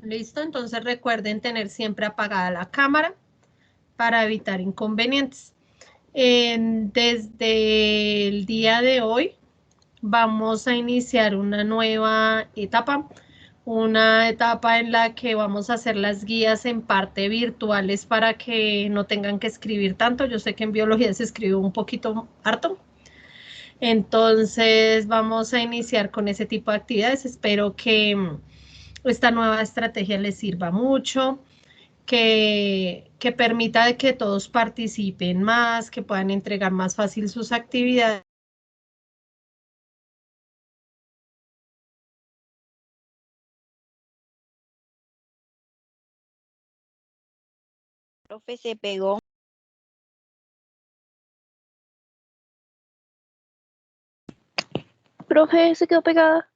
Listo, entonces recuerden tener siempre apagada la cámara para evitar inconvenientes. Desde el día de hoy vamos a iniciar una etapa en la que vamos a hacer las guías en parte virtuales para que no tengan que escribir tanto. Yo sé que en biología se escribe un poquito harto. Entonces vamos a iniciar con ese tipo de actividades. Espero que esta nueva estrategia les sirva mucho, que permita de que todos participen más, que puedan entregar más fácil sus actividades. Profe, se pegó. Profe, se quedó pegada.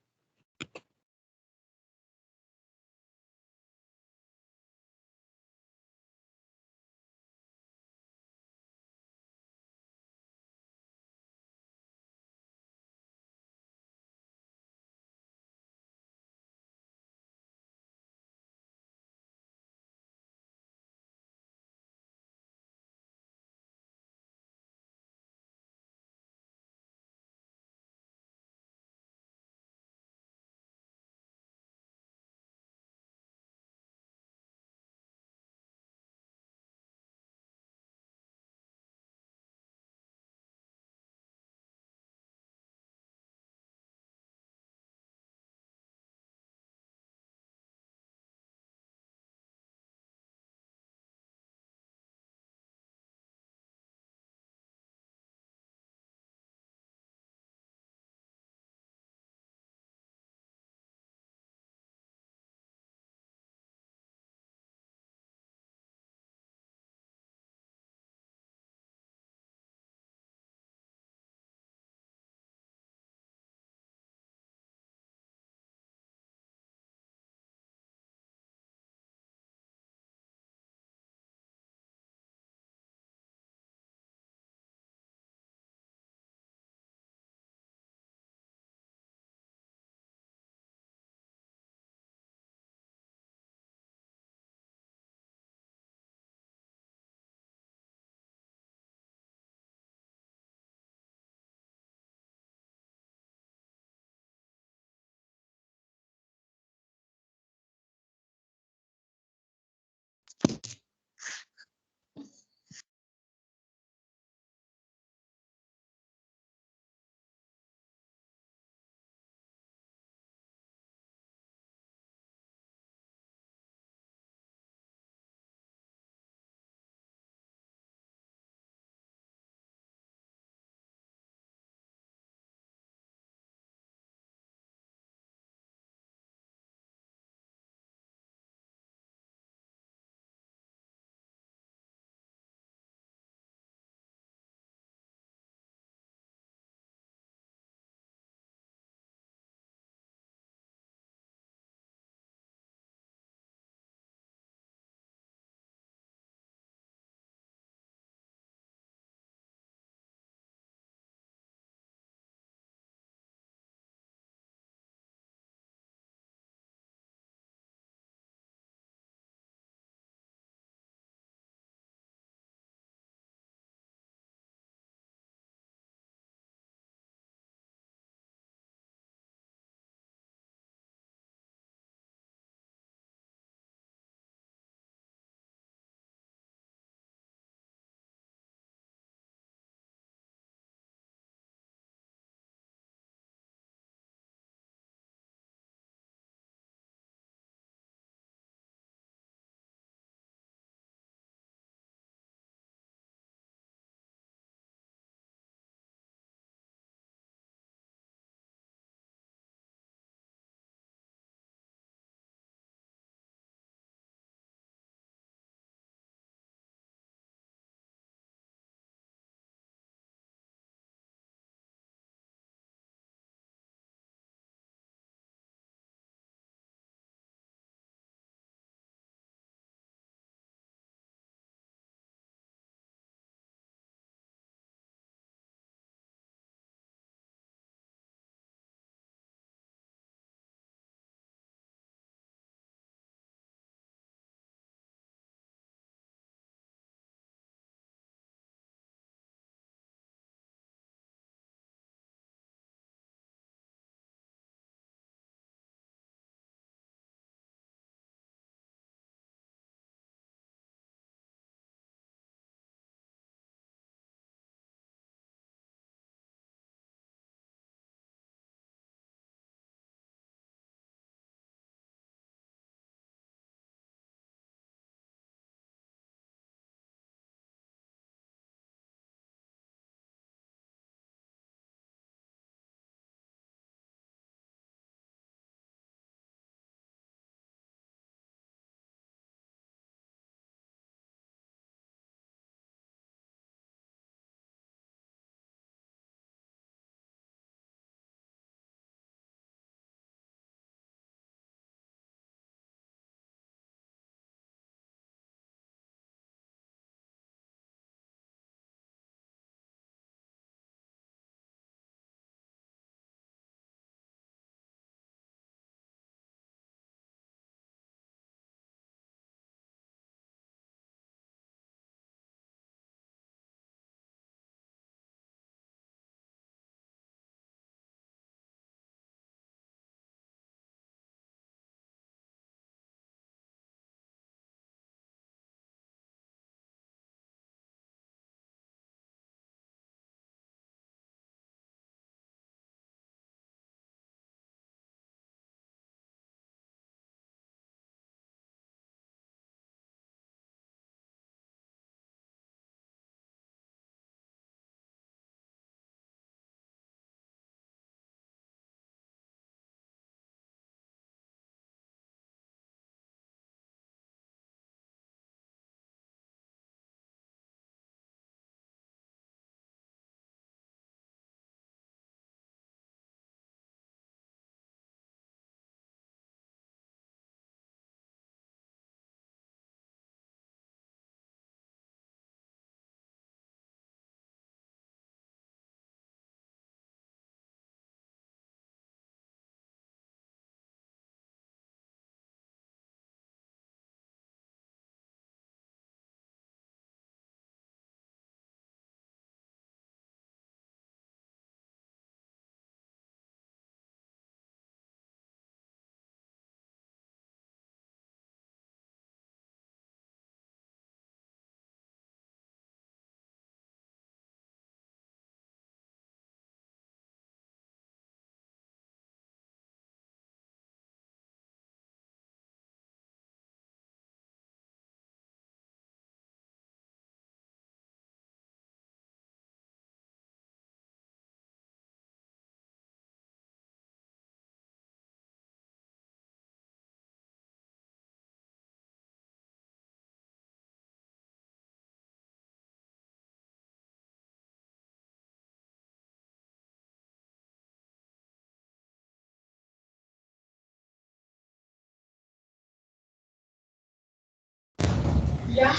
Ya.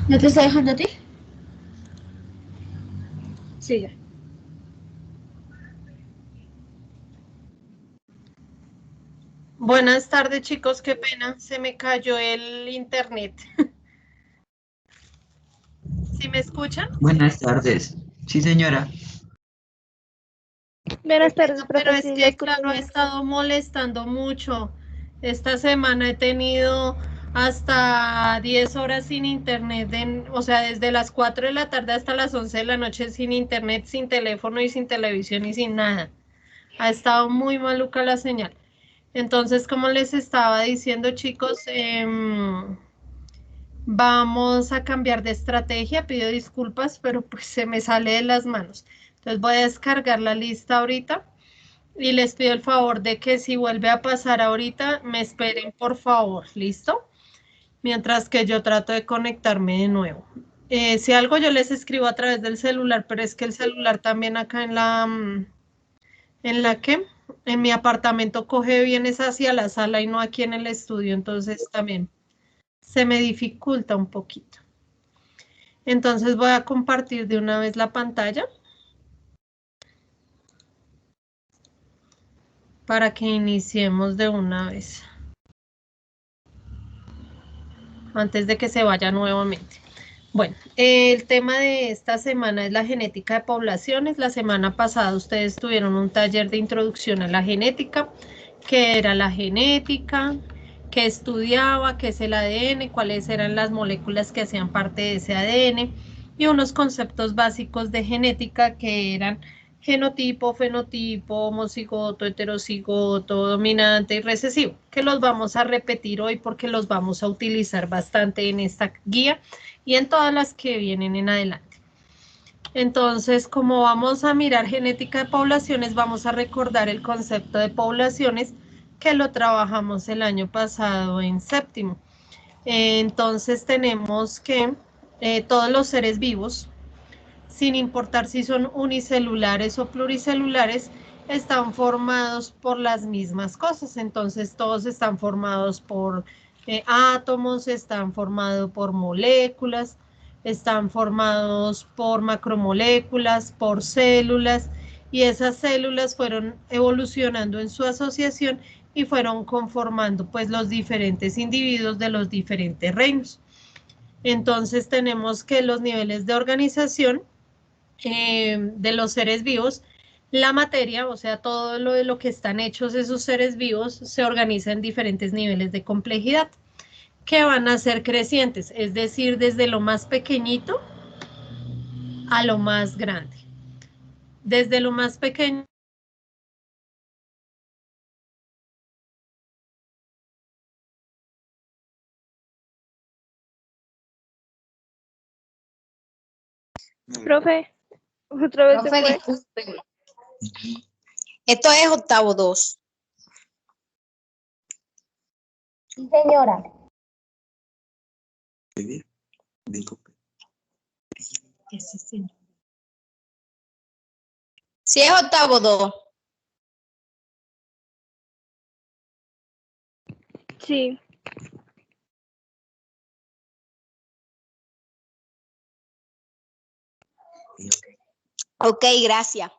¿No te está dejando a ti? Sigue. Buenas tardes, chicos. Qué pena, se me cayó el internet. ¿Sí me escuchan? Buenas tardes. Sí, señora. Qué Buenas tardes, pena, pero profe, es sí, la que, escucho claro, ha bien. estado molestando mucho. Esta semana he tenido hasta 10 horas sin internet, o sea, desde las 4 de la tarde hasta las 11 de la noche sin internet, sin teléfono y sin televisión y sin nada. Ha estado muy maluca la señal. Entonces, como les estaba diciendo, chicos, vamos a cambiar de estrategia. Pido disculpas, pero pues se me sale de las manos. Entonces voy a descargar la lista ahorita y les pido el favor de que si vuelve a pasar ahorita, me esperen, por favor. ¿Listo? Mientras que yo trato de conectarme de nuevo. Si algo yo les escribo a través del celular, pero es que el celular también acá en la que en mi apartamento coge bien es hacia la sala y no aquí en el estudio, entonces también se me dificulta un poquito. Entonces voy a compartir de una vez la pantalla para que iniciemos de una vez, antes de que se vaya nuevamente. Bueno, el tema de esta semana es la genética de poblaciones. La semana pasada ustedes tuvieron un taller de introducción a la genética, qué era la genética, qué estudiaba, qué es el ADN, cuáles eran las moléculas que hacían parte de ese ADN y unos conceptos básicos de genética que eran genotipo, fenotipo, homocigoto, heterocigoto, dominante y recesivo, que los vamos a repetir hoy porque los vamos a utilizar bastante en esta guía y en todas las que vienen en adelante. Entonces, como vamos a mirar genética de poblaciones, vamos a recordar el concepto de poblaciones que lo trabajamos el año pasado en séptimo. Entonces tenemos que todos los seres vivos, sin importar si son unicelulares o pluricelulares, están formados por las mismas cosas. Entonces todos están formados por átomos, están formados por moléculas, están formados por macromoléculas, por células, y esas células fueron evolucionando en su asociación y fueron conformando pues los diferentes individuos de los diferentes reinos. Entonces tenemos que los niveles de organización de los seres vivos, la materia, o sea, todo lo de lo que están hechos esos seres vivos, se organiza en diferentes niveles de complejidad, que van a ser crecientes, es decir, desde lo más pequeñito a lo más grande. Desde lo más pequeño Profe, otra vez se Profe, fue. disculpe. Esto es octavo 2. Sí, señora. Si es octavo 2. Sí. Ok, gracias.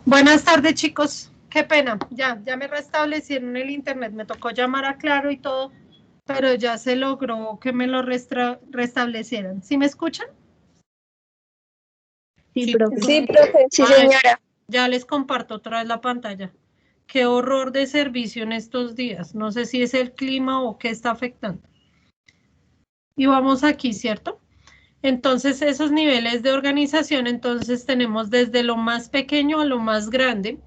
Buenas tardes, chicos. Qué pena, ya me restablecieron el internet, me tocó llamar a Claro y todo, pero ya se logró que me lo restablecieran. ¿Sí me escuchan? Sí, Sí, profe. Sí, profe. Sí, Ay, señora. ya les comparto otra vez la pantalla. Qué horror de servicio en estos días. No sé si es el clima o qué está afectando. Y vamos aquí, ¿cierto? Entonces, esos niveles de organización, entonces tenemos desde lo más pequeño a lo más grande.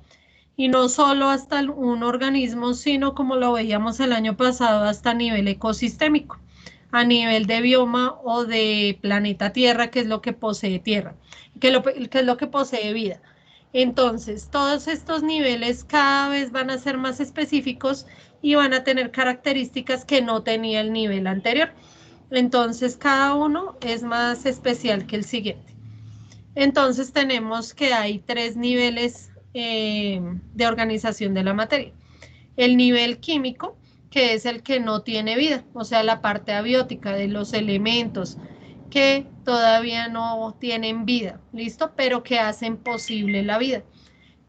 Y no solo hasta un organismo, sino como lo veíamos el año pasado, hasta nivel ecosistémico, a nivel de bioma o de planeta Tierra, que es lo que posee Tierra, que es lo que posee vida. Entonces, todos estos niveles cada vez van a ser más específicos y van a tener características que no tenía el nivel anterior. Entonces, cada uno es más especial que el siguiente. Entonces tenemos que hay 3 niveles de organización de la materia. El nivel químico, que es el que no tiene vida, o sea, la parte abiótica de los elementos que todavía no tienen vida, ¿listo? Pero que hacen posible la vida.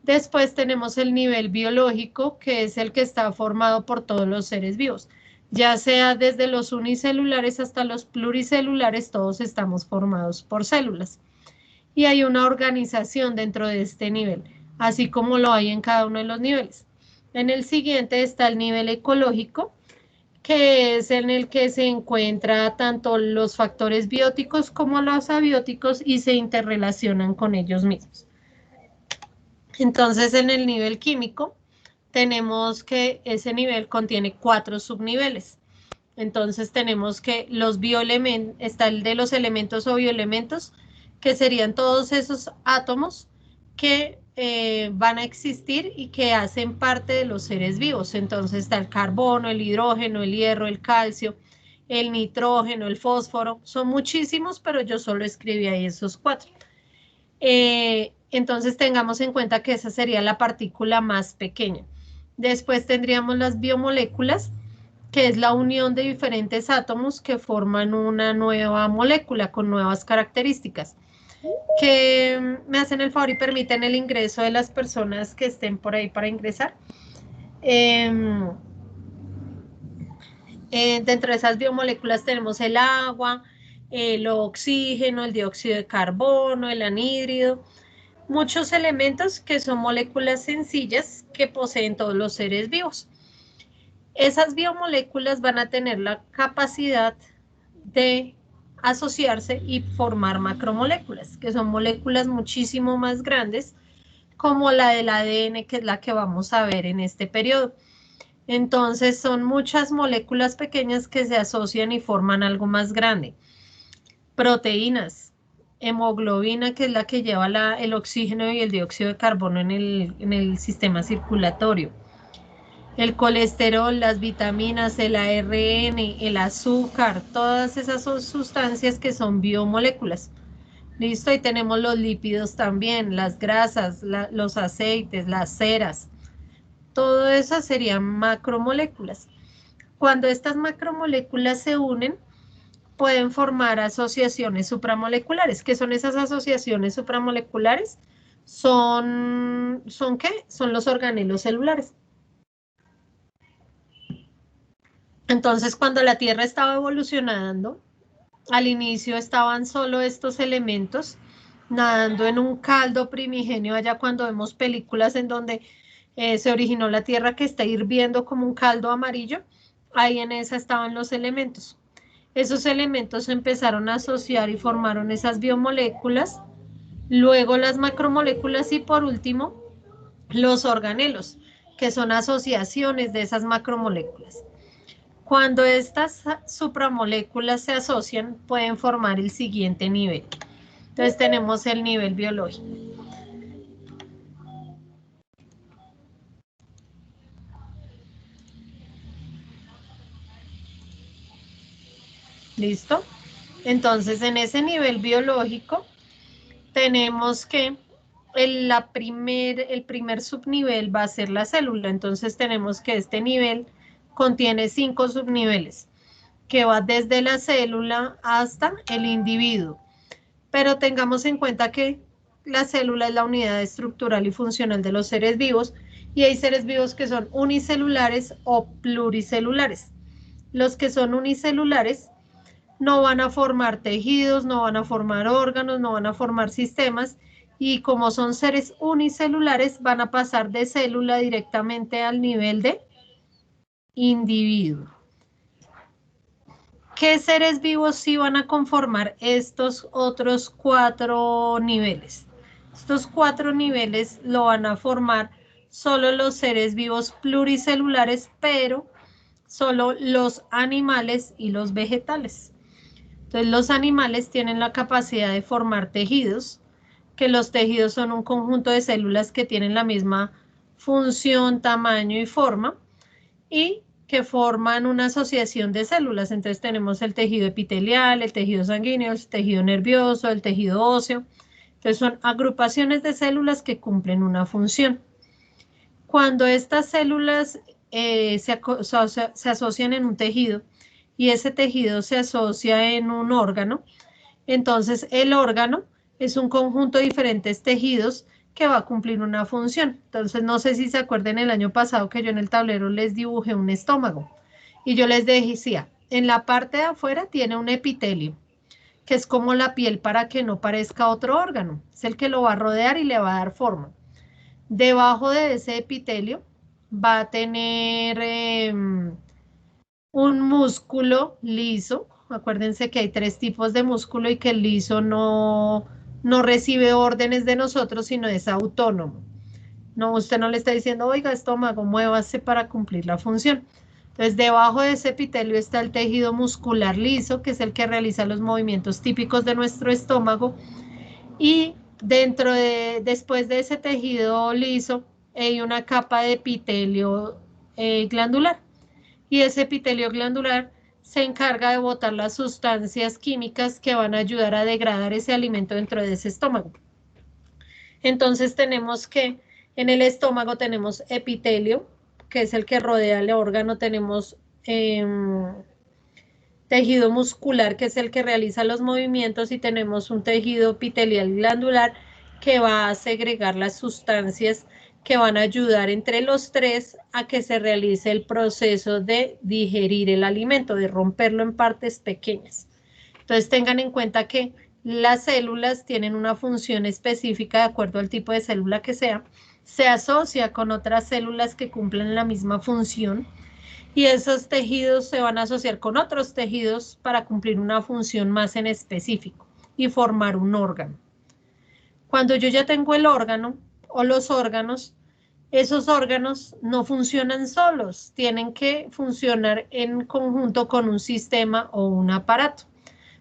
Después tenemos el nivel biológico, que es el que está formado por todos los seres vivos. Ya sea desde los unicelulares hasta los pluricelulares, todos estamos formados por células. Y hay una organización dentro de este nivel, así como lo hay en cada uno de los niveles. En el siguiente está el nivel ecológico, que es en el que se encuentra tanto los factores bióticos como los abióticos y se interrelacionan con ellos mismos. Entonces, en el nivel químico, tenemos que ese nivel contiene 4 subniveles. Entonces tenemos que los bioelementos, está el de los elementos o bioelementos, que serían todos esos átomos que van a existir y que hacen parte de los seres vivos. Entonces está el carbono, el hidrógeno, el hierro, el calcio, el nitrógeno, el fósforo. Son muchísimos, pero yo solo escribí ahí esos 4. Entonces tengamos en cuenta que esa sería la partícula más pequeña. Después tendríamos las biomoléculas, que es la unión de diferentes átomos que forman una nueva molécula con nuevas características, que me hacen el favor y permiten el ingreso de las personas que estén por ahí para ingresar. Dentro de esas biomoléculas tenemos el agua, el oxígeno, el dióxido de carbono, el anhídrido, muchos elementos que son moléculas sencillas que poseen todos los seres vivos. Esas biomoléculas van a tener la capacidad de asociarse y formar macromoléculas, que son moléculas muchísimo más grandes, como la del ADN, que es la que vamos a ver en este periodo. Entonces, son muchas moléculas pequeñas que se asocian y forman algo más grande. Proteínas, hemoglobina, que es la que lleva el oxígeno y el dióxido de carbono en el sistema circulatorio. El colesterol, las vitaminas, el ARN, el azúcar, todas esas son sustancias que son biomoléculas. Listo, y tenemos los lípidos también, las grasas, los aceites, las ceras. Todo eso serían macromoléculas. Cuando estas macromoléculas se unen, pueden formar asociaciones supramoleculares. ¿Qué son esas asociaciones supramoleculares? ¿Son qué? Son los organelos celulares. Entonces, cuando la Tierra estaba evolucionando, al inicio estaban solo estos elementos nadando en un caldo primigenio, allá cuando vemos películas en donde se originó la Tierra que está hirviendo como un caldo amarillo, ahí en esa estaban los elementos. Esos elementos se empezaron a asociar y formaron esas biomoléculas, luego las macromoléculas y por último los organelos, que son asociaciones de esas macromoléculas. Cuando estas supramoléculas se asocian, pueden formar el siguiente nivel. Entonces tenemos el nivel biológico. ¿Listo? Entonces, en ese nivel biológico, tenemos que el primer subnivel va a ser la célula. Entonces, tenemos que este nivel contiene 5 subniveles. que va desde la célula hasta el individuo. Pero tengamos en cuenta que la célula es la unidad estructural y funcional de los seres vivos y hay seres vivos que son unicelulares o pluricelulares. Los que son unicelulares no van a formar tejidos, no van a formar órganos, no van a formar sistemas y como son seres unicelulares van a pasar de célula directamente al nivel de individuo. ¿Qué seres vivos sí van a conformar estos otros 4 niveles? Estos 4 niveles lo van a formar solo los seres vivos pluricelulares, pero solo los animales y los vegetales. Entonces, los animales tienen la capacidad de formar tejidos, que los tejidos son un conjunto de células que tienen la misma función, tamaño y forma, y que forman una asociación de células. Entonces tenemos el tejido epitelial, el tejido sanguíneo, el tejido nervioso, el tejido óseo. Entonces son agrupaciones de células que cumplen una función. Cuando estas células se asocian en un tejido y ese tejido se asocia en un órgano, entonces el órgano es un conjunto de diferentes tejidos que va a cumplir una función. Entonces, no sé si se acuerdan el año pasado que yo en el tablero les dibujé un estómago y yo les decía, en la parte de afuera tiene un epitelio, que es como la piel para que no parezca otro órgano. Es el que lo va a rodear y le va a dar forma. Debajo de ese epitelio va a tener un músculo liso. Acuérdense que hay 3 tipos de músculo y que el liso no recibe órdenes de nosotros, sino es autónomo. No, usted no le está diciendo, oiga, estómago, muévase para cumplir la función. Entonces, debajo de ese epitelio está el tejido muscular liso, que es el que realiza los movimientos típicos de nuestro estómago. Y después de ese tejido liso, hay una capa de epitelio glandular. Y ese epitelio glandular se encarga de botar las sustancias químicas que van a ayudar a degradar ese alimento dentro de ese estómago. Entonces tenemos que en el estómago tenemos epitelio, que es el que rodea el órgano, tenemos tejido muscular, que es el que realiza los movimientos, y tenemos un tejido epitelial glandular que va a segregar las sustancias que van a ayudar entre los 3 a que se realice el proceso de digerir el alimento, de romperlo en partes pequeñas. Entonces tengan en cuenta que las células tienen una función específica de acuerdo al tipo de célula que sea, se asocia con otras células que cumplen la misma función y esos tejidos se van a asociar con otros tejidos para cumplir una función más en específico y formar un órgano. Cuando yo ya tengo el órgano o los órganos, esos órganos no funcionan solos, tienen que funcionar en conjunto con un sistema o un aparato.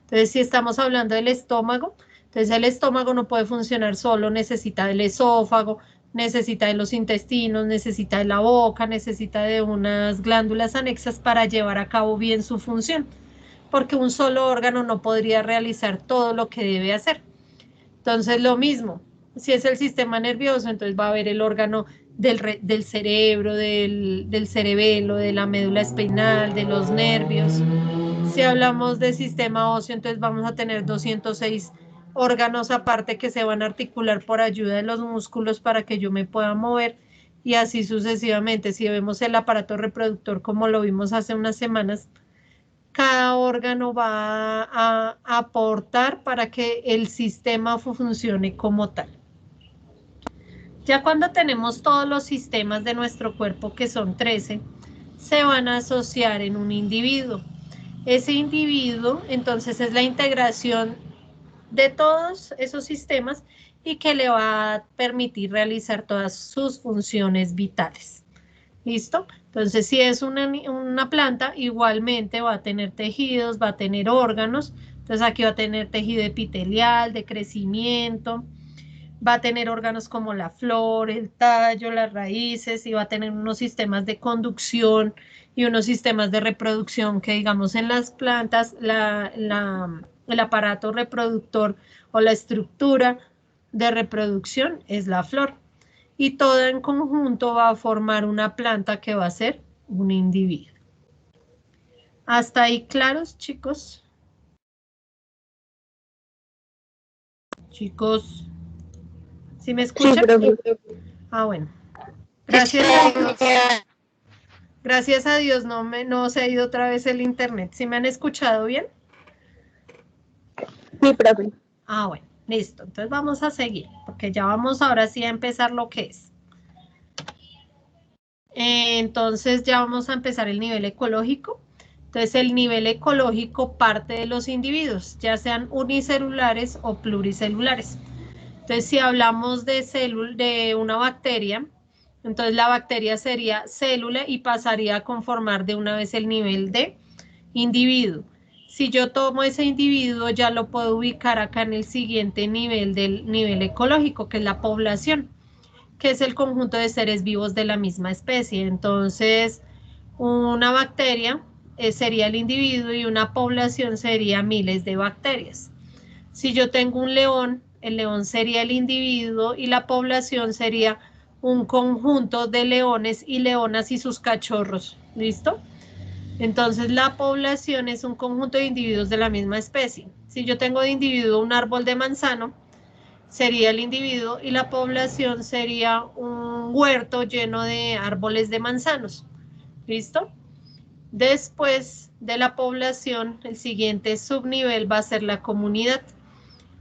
Entonces, si estamos hablando del estómago, entonces el estómago no puede funcionar solo, necesita del esófago, necesita de los intestinos, necesita de la boca, necesita de unas glándulas anexas para llevar a cabo bien su función, porque un solo órgano no podría realizar todo lo que debe hacer. Entonces, lo mismo, si es el sistema nervioso, entonces va a haber el órgano del cerebro, del cerebelo, de la médula espinal, de los nervios. Si hablamos de sistema óseo, entonces vamos a tener 206 órganos aparte que se van a articular por ayuda de los músculos para que yo me pueda mover y así sucesivamente. Si vemos el aparato reproductor como lo vimos hace unas semanas, cada órgano va a aportar para que el sistema funcione como tal. Ya cuando tenemos todos los sistemas de nuestro cuerpo, que son 13, se van a asociar en un individuo. Ese individuo, entonces, es la integración de todos esos sistemas y que le va a permitir realizar todas sus funciones vitales. ¿Listo? Entonces, si es una planta, igualmente va a tener tejidos, va a tener órganos. Entonces, aquí va a tener tejido epitelial, de crecimiento, va a tener órganos como la flor, el tallo, las raíces, y va a tener unos sistemas de conducción y unos sistemas de reproducción que, digamos, en las plantas, el aparato reproductor o la estructura de reproducción es la flor. Y todo en conjunto va a formar una planta que va a ser un individuo. ¿Hasta ahí claros, chicos? Chicos, ¿sí me escuchan? Ah, bueno. Gracias a Dios. Gracias a Dios no se ha ido otra vez el internet. ¿Sí me han escuchado bien? Sí, profe. Ah, bueno, listo. Entonces vamos a seguir, porque ya vamos ahora sí a empezar lo que es. Entonces ya vamos a empezar el nivel ecológico. Entonces el nivel ecológico parte de los individuos, ya sean unicelulares o pluricelulares. Entonces si hablamos de una bacteria, entonces la bacteria sería célula y pasaría a conformar de una vez el nivel de individuo. Si yo tomo ese individuo, ya lo puedo ubicar acá en el siguiente nivel del nivel ecológico, que es la población, que es el conjunto de seres vivos de la misma especie. Entonces, una bacteria sería el individuo y una población sería miles de bacterias. Si yo tengo un león, el león sería el individuo y la población sería un conjunto de leones y leonas y sus cachorros. ¿Listo? Entonces la población es un conjunto de individuos de la misma especie. Si yo tengo de individuo un árbol de manzano, sería el individuo y la población sería un huerto lleno de árboles de manzanos. ¿Listo? Después de la población, el siguiente subnivel va a ser la comunidad.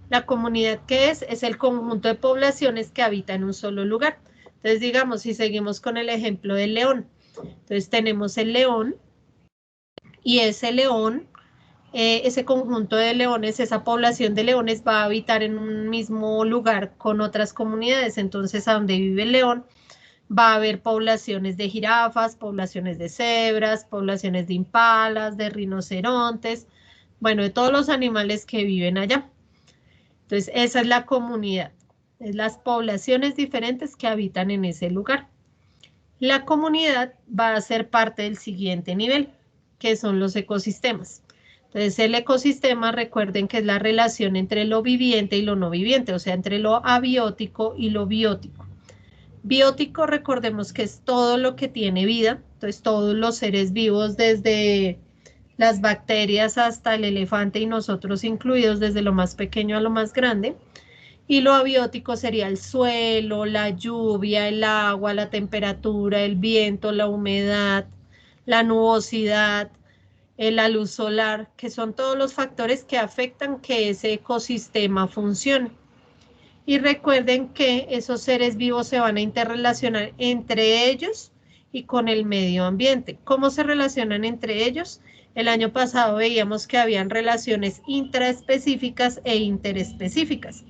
La comunidad, ¿qué es? Es el conjunto de poblaciones que habitan en un solo lugar. Entonces, digamos, si seguimos con el ejemplo del león. Entonces, tenemos el león y ese león, ese conjunto de leones, esa población de leones va a habitar en un mismo lugar con otras comunidades. Entonces, a donde vive el león, va a haber poblaciones de jirafas, poblaciones de cebras, poblaciones de impalas, de rinocerontes, bueno, de todos los animales que viven allá. Entonces, esa es la comunidad, es las poblaciones diferentes que habitan en ese lugar. La comunidad va a ser parte del siguiente nivel, que son los ecosistemas. Entonces, el ecosistema, recuerden que es la relación entre lo viviente y lo no viviente, o sea, entre lo abiótico y lo biótico. Biótico, recordemos que es todo lo que tiene vida, entonces todos los seres vivos, desde las bacterias hasta el elefante y nosotros incluidos, desde lo más pequeño a lo más grande. Y lo abiótico sería el suelo, la lluvia, el agua, la temperatura, el viento, la humedad, la nubosidad, la luz solar, que son todos los factores que afectan que ese ecosistema funcione. Y recuerden que esos seres vivos se van a interrelacionar entre ellos y con el medio ambiente. ¿Cómo se relacionan entre ellos? El año pasado veíamos que habían relaciones intraespecíficas e interespecíficas.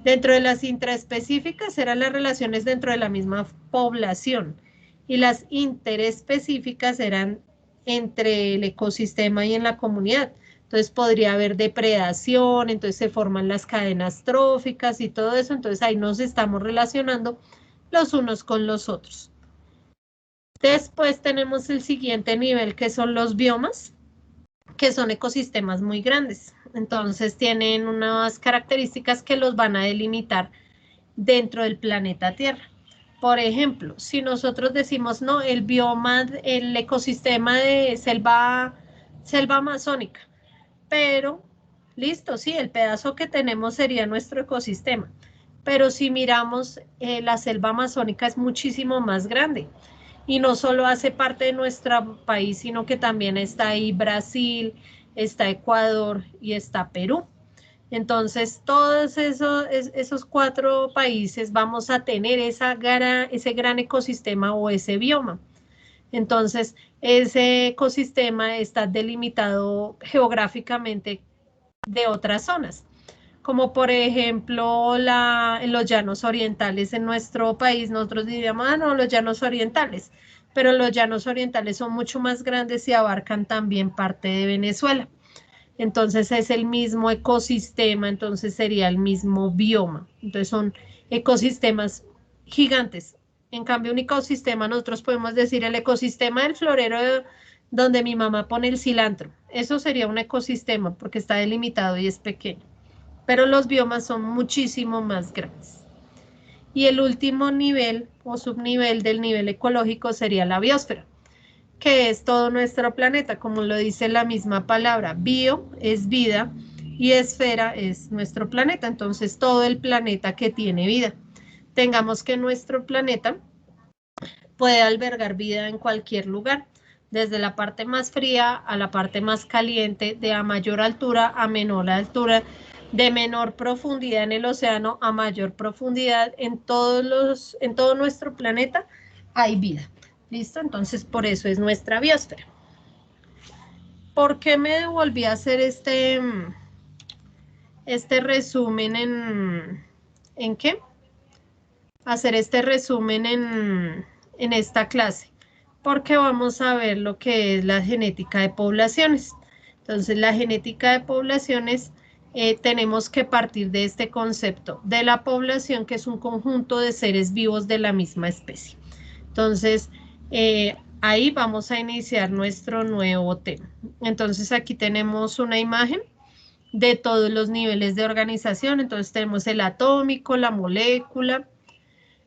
Dentro de las intraespecíficas eran las relaciones dentro de la misma población y las interespecíficas eran entre el ecosistema y en la comunidad. Entonces podría haber depredación, entonces se forman las cadenas tróficas y todo eso, entonces ahí nos estamos relacionando los unos con los otros. Después tenemos el siguiente nivel, que son los biomas, que son ecosistemas muy grandes. Entonces tienen unas características que los van a delimitar dentro del planeta Tierra. Por ejemplo, si nosotros decimos, no, el bioma, el ecosistema de selva amazónica, pero, listo, sí, el pedazo que tenemos sería nuestro ecosistema. Pero si miramos, la selva amazónica es muchísimo más grande. Y no solo hace parte de nuestro país, sino que también está ahí Brasil, está Ecuador y está Perú. Entonces, todos esos 4 países vamos a tener ese gran ecosistema o ese bioma. Entonces, ese ecosistema está delimitado geográficamente de otras zonas, como por ejemplo en los llanos orientales en nuestro país, nosotros diríamos, no, los llanos orientales, pero los llanos orientales son mucho más grandes y abarcan también parte de Venezuela. Entonces es el mismo ecosistema, entonces sería el mismo bioma. Entonces son ecosistemas gigantes. En cambio, un ecosistema, nosotros podemos decir el ecosistema del florero donde mi mamá pone el cilantro. Eso sería un ecosistema porque está delimitado y es pequeño. Pero los biomas son muchísimo más grandes. Y el último nivel o subnivel del nivel ecológico sería la biosfera. que es todo nuestro planeta, como lo dice la misma palabra. Bio es vida y esfera es nuestro planeta, entonces todo el planeta que tiene vida. Tengamos que nuestro planeta puede albergar vida en cualquier lugar, desde la parte más fría a la parte más caliente, de a mayor altura a menor altura, de menor profundidad en el océano a mayor profundidad, en todo nuestro planeta hay vida. ¿Listo? Entonces, por eso es nuestra biosfera. ¿Por qué me devolví a hacer este resumen ¿en qué? Hacer este resumen en esta clase, porque vamos a ver lo que es la genética de poblaciones. Entonces, la genética de poblaciones, tenemos que partir de este concepto de la población, que es un conjunto de seres vivos de la misma especie. Entonces, ahí vamos a iniciar nuestro nuevo tema. Entonces, aquí tenemos una imagen de todos los niveles de organización. Entonces, tenemos el atómico, la molécula.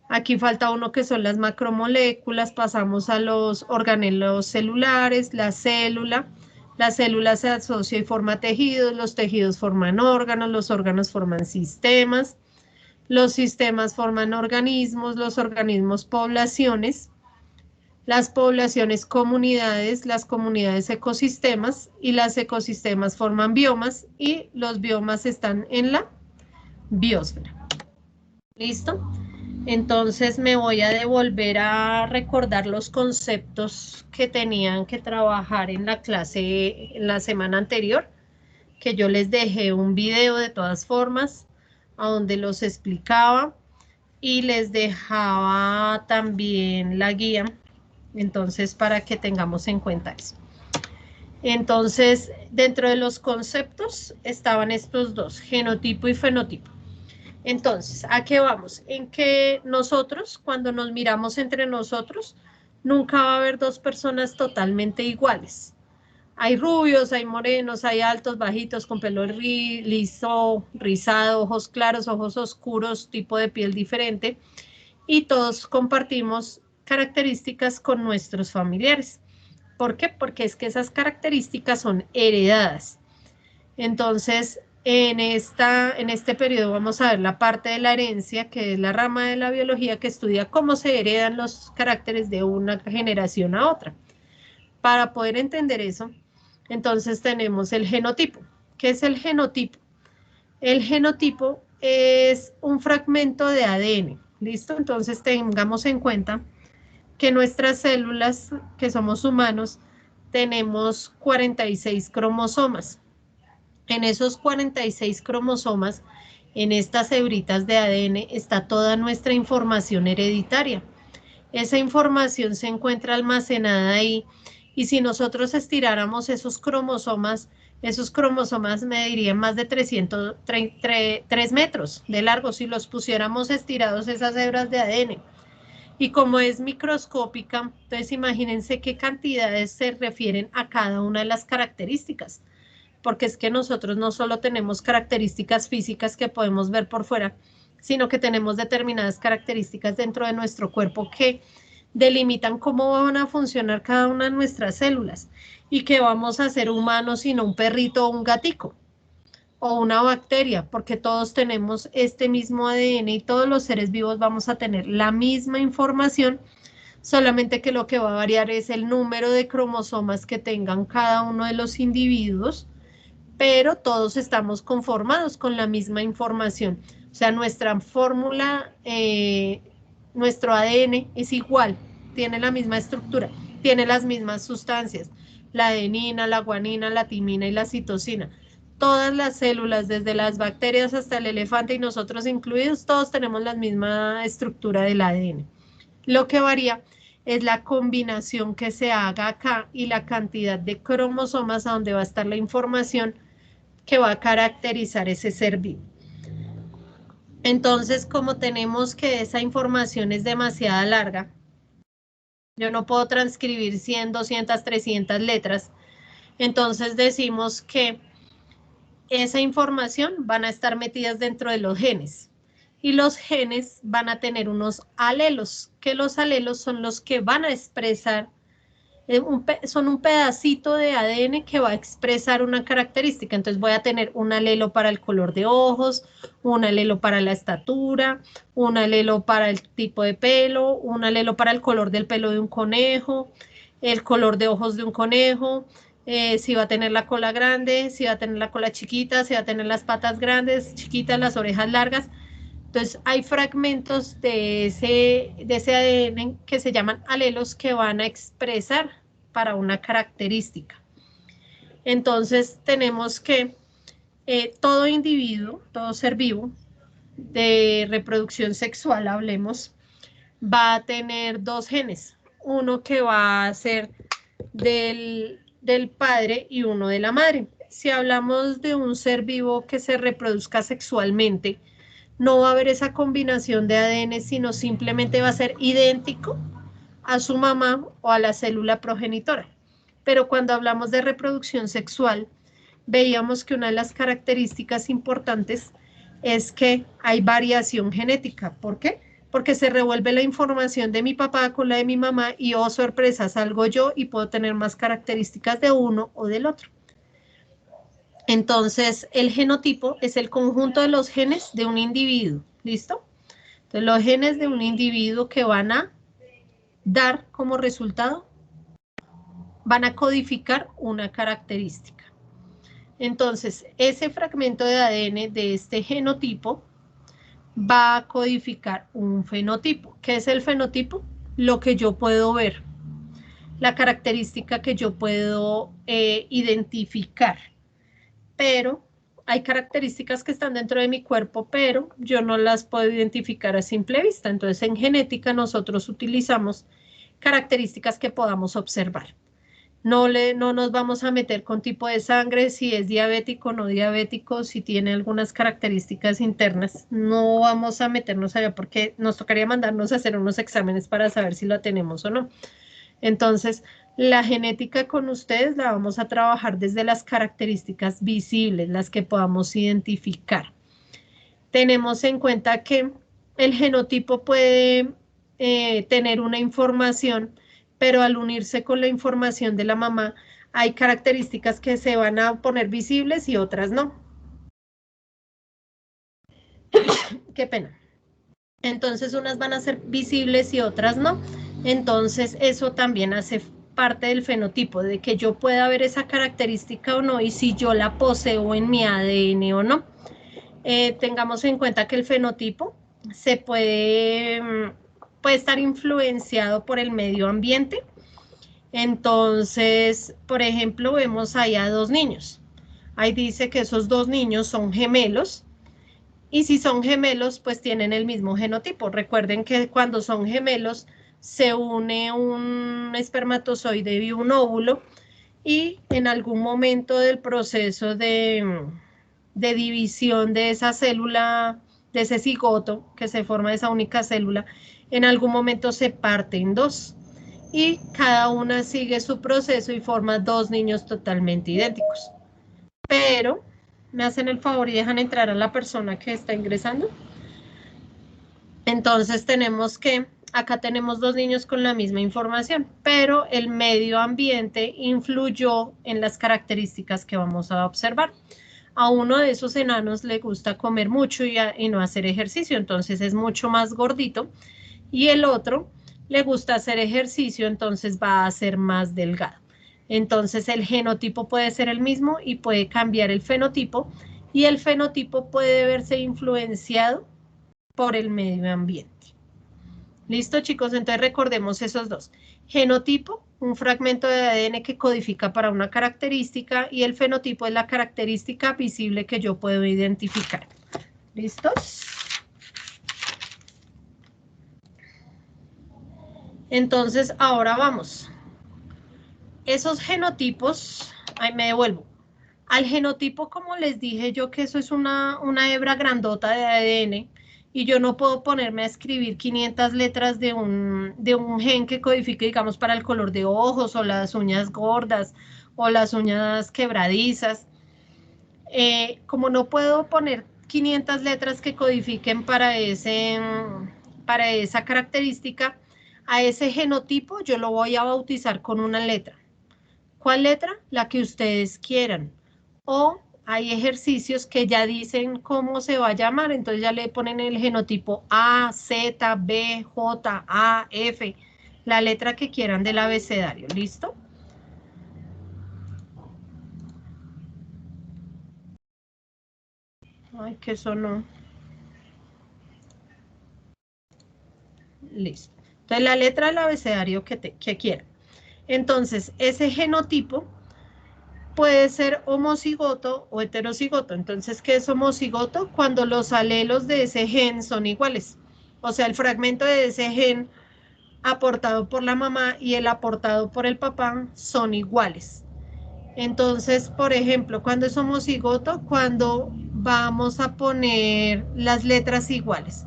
Aquí falta uno que son las macromoléculas, pasamos a los organelos celulares, la célula. La célula se asocia y forma tejidos, los tejidos forman órganos, los órganos forman sistemas. Los sistemas forman organismos, los organismos poblaciones, las poblaciones comunidades, las comunidades ecosistemas y los ecosistemas forman biomas y los biomas están en la biosfera. ¿Listo? Entonces me voy a devolver a recordar los conceptos que tenían que trabajar en la clase en la semana anterior, que yo les dejé un video de todas formas, a donde los explicaba y les dejaba también la guía, entonces para que tengamos en cuenta eso. Entonces, dentro de los conceptos estaban estos dos, genotipo y fenotipo. Entonces, ¿a qué vamos? En que nosotros, cuando nos miramos entre nosotros, nunca va a haber dos personas totalmente iguales. Hay rubios, hay morenos, hay altos, bajitos, con pelo liso, rizado, ojos claros, ojos oscuros, tipo de piel diferente. Y todos compartimos características con nuestros familiares. ¿Por qué? Porque es que esas características son heredadas. Entonces, en este periodo vamos a ver la parte de la herencia, que es la rama de la biología que estudia cómo se heredan los caracteres de una generación a otra. Para poder entender eso, entonces tenemos el genotipo. ¿Qué es el genotipo? El genotipo es un fragmento de ADN, ¿listo? Entonces tengamos en cuenta que nuestras células, que somos humanos, tenemos 46 cromosomas. En esos 46 cromosomas, en estas hebritas de ADN, está toda nuestra información hereditaria. Esa información se encuentra almacenada ahí, y si nosotros estiráramos esos cromosomas medirían más de 3 metros de largo si los pusiéramos estirados, esas hebras de ADN. Y como es microscópica, entonces imagínense qué cantidades se refieren a cada una de las características, porque es que nosotros no solo tenemos características físicas que podemos ver por fuera, sino que tenemos determinadas características dentro de nuestro cuerpo que delimitan cómo van a funcionar cada una de nuestras células y que vamos a ser humanos y no un perrito o un gatico o una bacteria, porque todos tenemos este mismo ADN y todos los seres vivos vamos a tener la misma información, solamente que lo que va a variar es el número de cromosomas que tengan cada uno de los individuos, pero todos estamos conformados con la misma información. O sea, nuestra fórmula, nuestro ADN es igual, tiene la misma estructura, tiene las mismas sustancias, la adenina, la guanina, la timina y la citosina. Todas las células, desde las bacterias hasta el elefante y nosotros incluidos, todos tenemos la misma estructura del ADN. Lo que varía es la combinación que se haga acá y la cantidad de cromosomas a donde va a estar la información que va a caracterizar ese ser vivo. Entonces, como tenemos que esa información es demasiado larga, yo no puedo transcribir 100, 200, 300 letras, entonces decimos que esa información van a estar metidas dentro de los genes. Y los genes van a tener unos alelos, que los alelos son los que van a expresar son un pedacito de ADN que va a expresar una característica. Entonces voy a tener un alelo para el color de ojos, un alelo para la estatura, un alelo para el tipo de pelo, un alelo para el color del pelo de un conejo, el color de ojos de un conejo, si va a tener la cola grande, si va a tener la cola chiquita, si va a tener las patas grandes, chiquitas, las orejas largas. Entonces, hay fragmentos de ese ADN que se llaman alelos que van a expresar para una característica. Entonces, tenemos que todo individuo, todo ser vivo de reproducción sexual, hablemos, va a tener dos genes. Uno que va a ser del padre y uno de la madre. Si hablamos de un ser vivo que se reproduzca sexualmente, no va a haber esa combinación de ADN, sino simplemente va a ser idéntico a su mamá o a la célula progenitora. Pero cuando hablamos de reproducción sexual, veíamos que una de las características importantes es que hay variación genética. ¿Por qué? Porque se revuelve la información de mi papá con la de mi mamá y, oh sorpresa, salgo yo y puedo tener más características de uno o del otro. Entonces, el genotipo es el conjunto de los genes de un individuo, ¿listo? Entonces, los genes de un individuo que van a dar como resultado, van a codificar una característica. Entonces, ese fragmento de ADN de este genotipo va a codificar un fenotipo. ¿Qué es el fenotipo? Lo que yo puedo ver, la característica que yo puedo identificar. Pero hay características que están dentro de mi cuerpo, pero yo no las puedo identificar a simple vista. Entonces, en genética nosotros utilizamos características que podamos observar. No nos vamos a meter con tipo de sangre, si es diabético o no diabético, si tiene algunas características internas. No vamos a meternos allá porque nos tocaría mandarnos a hacer unos exámenes para saber si lo tenemos o no. Entonces, la genética con ustedes la vamos a trabajar desde las características visibles, las que podamos identificar. Tenemos en cuenta que el genotipo puede tener una información, pero al unirse con la información de la mamá, hay características que se van a poner visibles y otras no. Qué pena. Entonces, unas van a ser visibles y otras no. Entonces, eso también hace parte del fenotipo, de que yo pueda ver esa característica o no, y si yo la poseo en mi ADN o no. Tengamos en cuenta que el fenotipo se puede estar influenciado por el medio ambiente. Entonces, por ejemplo, vemos ahí a dos niños. Ahí dice que esos dos niños son gemelos. Y si son gemelos, pues tienen el mismo genotipo. Recuerden que cuando son gemelos, se une un espermatozoide y un óvulo, y en algún momento del proceso de división de esa célula, de ese cigoto que se forma de esa única célula, en algún momento se parte en dos. Y cada una sigue su proceso y forma dos niños totalmente idénticos. Pero me hacen el favor y dejan entrar a la persona que está ingresando. Entonces tenemos que, acá tenemos dos niños con la misma información, pero el medio ambiente influyó en las características que vamos a observar. A uno de esos enanos le gusta comer mucho y no hacer ejercicio, entonces es mucho más gordito, y el otro le gusta hacer ejercicio, entonces va a ser más delgado. Entonces el genotipo puede ser el mismo y puede cambiar el fenotipo, y el fenotipo puede verse influenciado por el medio ambiente. ¿Listo, chicos? Entonces recordemos esos dos. Genotipo, un fragmento de ADN que codifica para una característica, y el fenotipo es la característica visible que yo puedo identificar. ¿Listos? Entonces, ahora vamos. Esos genotipos, ahí me devuelvo. Al genotipo, como les dije yo, que eso es una hebra grandota de ADN, y yo no puedo ponerme a escribir 500 letras de un gen que codifique, digamos, para el color de ojos, o las uñas gordas, o las uñas quebradizas. Como no puedo poner 500 letras que codifiquen para esa característica, A ese genotipo yo lo voy a bautizar con una letra. ¿Cuál letra? La que ustedes quieran. O hay ejercicios que ya dicen cómo se va a llamar, entonces ya le ponen el genotipo A, Z, B, J, A, F, la letra que quieran del abecedario, ¿listo? Ay, que sonó. Listo. Entonces la letra del abecedario que quieran. Entonces, ese genotipo puede ser homocigoto o heterocigoto. Entonces, ¿qué es homocigoto? Cuando los alelos de ese gen son iguales. O sea, el fragmento de ese gen aportado por la mamá y el aportado por el papá son iguales. Entonces, por ejemplo, cuando es homocigoto, cuando vamos a poner las letras iguales.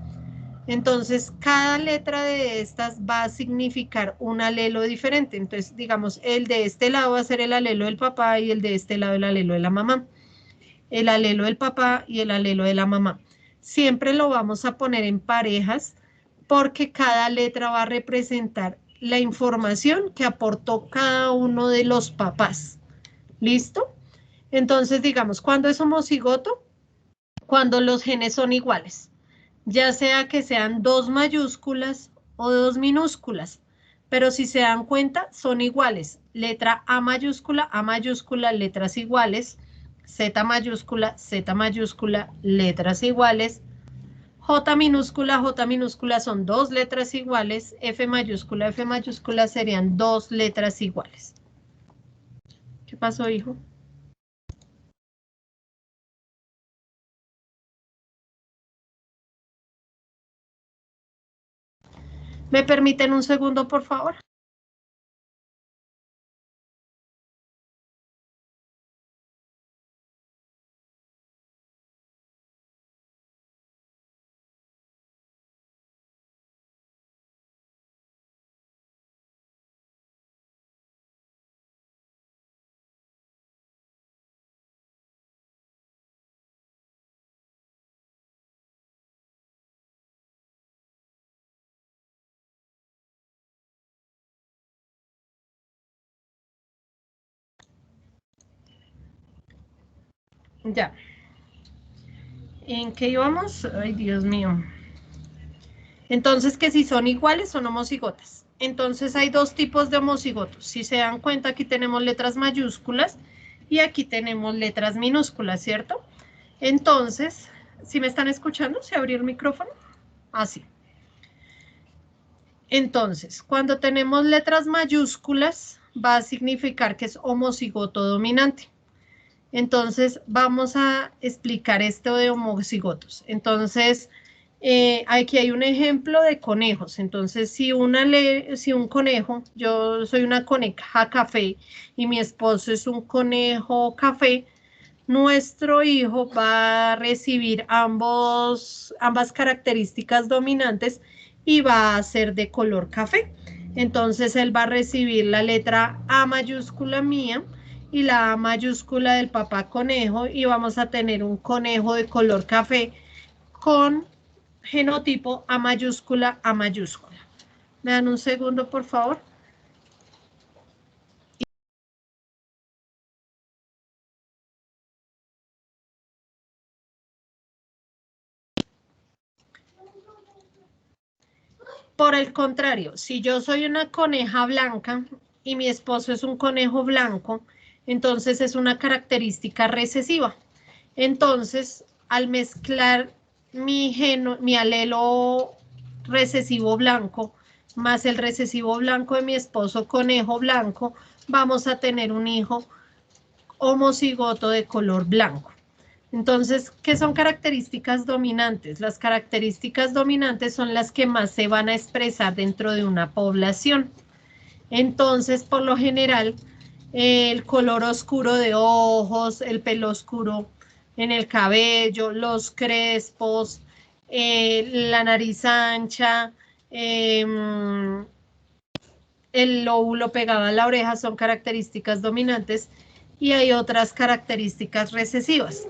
Entonces, cada letra de estas va a significar un alelo diferente. Entonces, digamos, el de este lado va a ser el alelo del papá y el de este lado el alelo de la mamá. El alelo del papá y el alelo de la mamá. Siempre lo vamos a poner en parejas porque cada letra va a representar la información que aportó cada uno de los papás. ¿Listo? Entonces, digamos, ¿cuándo es homocigoto? Cuando los genes son iguales, ya sea que sean 2 mayúsculas o 2 minúsculas, pero si se dan cuenta son iguales, letra A mayúscula, letras iguales, Z mayúscula, letras iguales, J minúscula son 2 letras iguales, F mayúscula serían 2 letras iguales. ¿Qué pasó, hijo? ¿Me permiten un segundo, por favor? Ya. ¿En qué íbamos? Ay, Dios mío. Entonces, que si son iguales, son homocigotas. Entonces, hay 2 tipos de homocigotos. Si se dan cuenta, aquí tenemos letras mayúsculas y aquí tenemos letras minúsculas, ¿cierto? Entonces, ¿si me están escuchando? ¿Se abrió el micrófono? Así. Entonces, cuando tenemos letras mayúsculas, va a significar que es homocigoto dominante. Entonces, vamos a explicar esto de homocigotos. Entonces, aquí hay un ejemplo de conejos. Entonces, si un conejo, yo soy una coneja café y mi esposo es un conejo café, nuestro hijo va a recibir ambas características dominantes y va a ser de color café. Entonces, él va a recibir la letra A mayúscula mía y la A mayúscula del papá conejo y vamos a tener un conejo de color café con genotipo A mayúscula, A mayúscula. ¿Me dan un segundo, por favor? Por el contrario, si yo soy una coneja blanca y mi esposo es un conejo blanco, entonces es una característica recesiva. Entonces, al mezclar mi alelo recesivo blanco más el recesivo blanco de mi esposo conejo blanco, vamos a tener un hijo homocigoto de color blanco. Entonces, ¿qué son características dominantes? Las características dominantes son las que más se van a expresar dentro de una población. Entonces, por lo general, el color oscuro de ojos, el pelo oscuro en el cabello, los crespos, la nariz ancha, el lóbulo pegado a la oreja son características dominantes y hay otras características recesivas.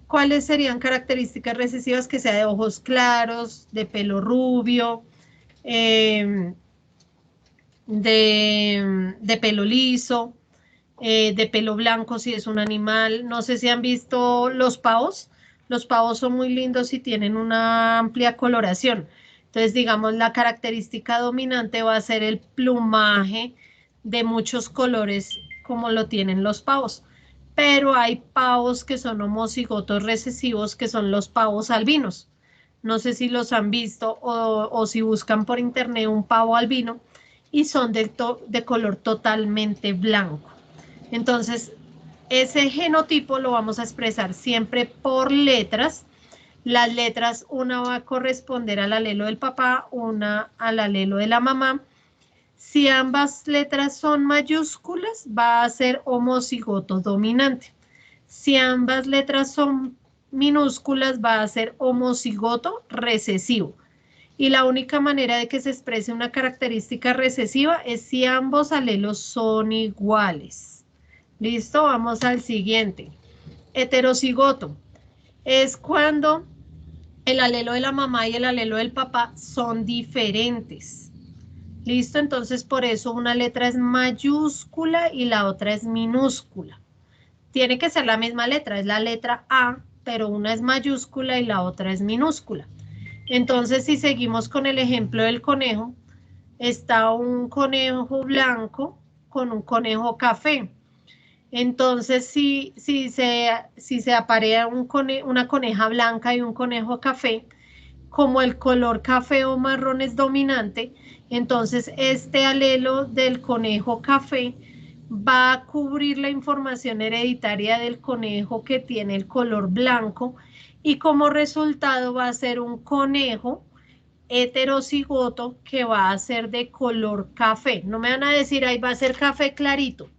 ¿Cuáles serían características recesivas? Que sea de ojos claros, de pelo rubio, de pelo liso, de pelo blanco si es un animal. No sé si han visto los pavos. Los pavos son muy lindos y tienen una amplia coloración. Entonces, digamos, la característica dominante va a ser el plumaje de muchos colores como lo tienen los pavos. Pero hay pavos que son homocigotos recesivos, que son los pavos albinos. No sé si los han visto o si buscan por internet un pavo albino y son de color totalmente blanco. Entonces, ese genotipo lo vamos a expresar siempre por letras. Las letras, una va a corresponder al alelo del papá, una al alelo de la mamá. Si ambas letras son mayúsculas, va a ser homocigoto dominante. Si ambas letras son minúsculas, va a ser homocigoto recesivo. Y la única manera de que se exprese una característica recesiva es si ambos alelos son iguales. ¿Listo? Vamos al siguiente. Heterocigoto es cuando el alelo de la mamá y el alelo del papá son diferentes. ¿Listo? Entonces, por eso una letra es mayúscula y la otra es minúscula. Tiene que ser la misma letra, es la letra A, pero una es mayúscula y la otra es minúscula. Entonces, si seguimos con el ejemplo del conejo, está un conejo blanco con un conejo café. Entonces, si se aparea una coneja blanca y un conejo café, como el color café o marrón es dominante, entonces este alelo del conejo café va a cubrir la información hereditaria del conejo que tiene el color blanco y como resultado va a ser un conejo heterocigoto que va a ser de color café. No me van a decir, ahí va a ser café clarito.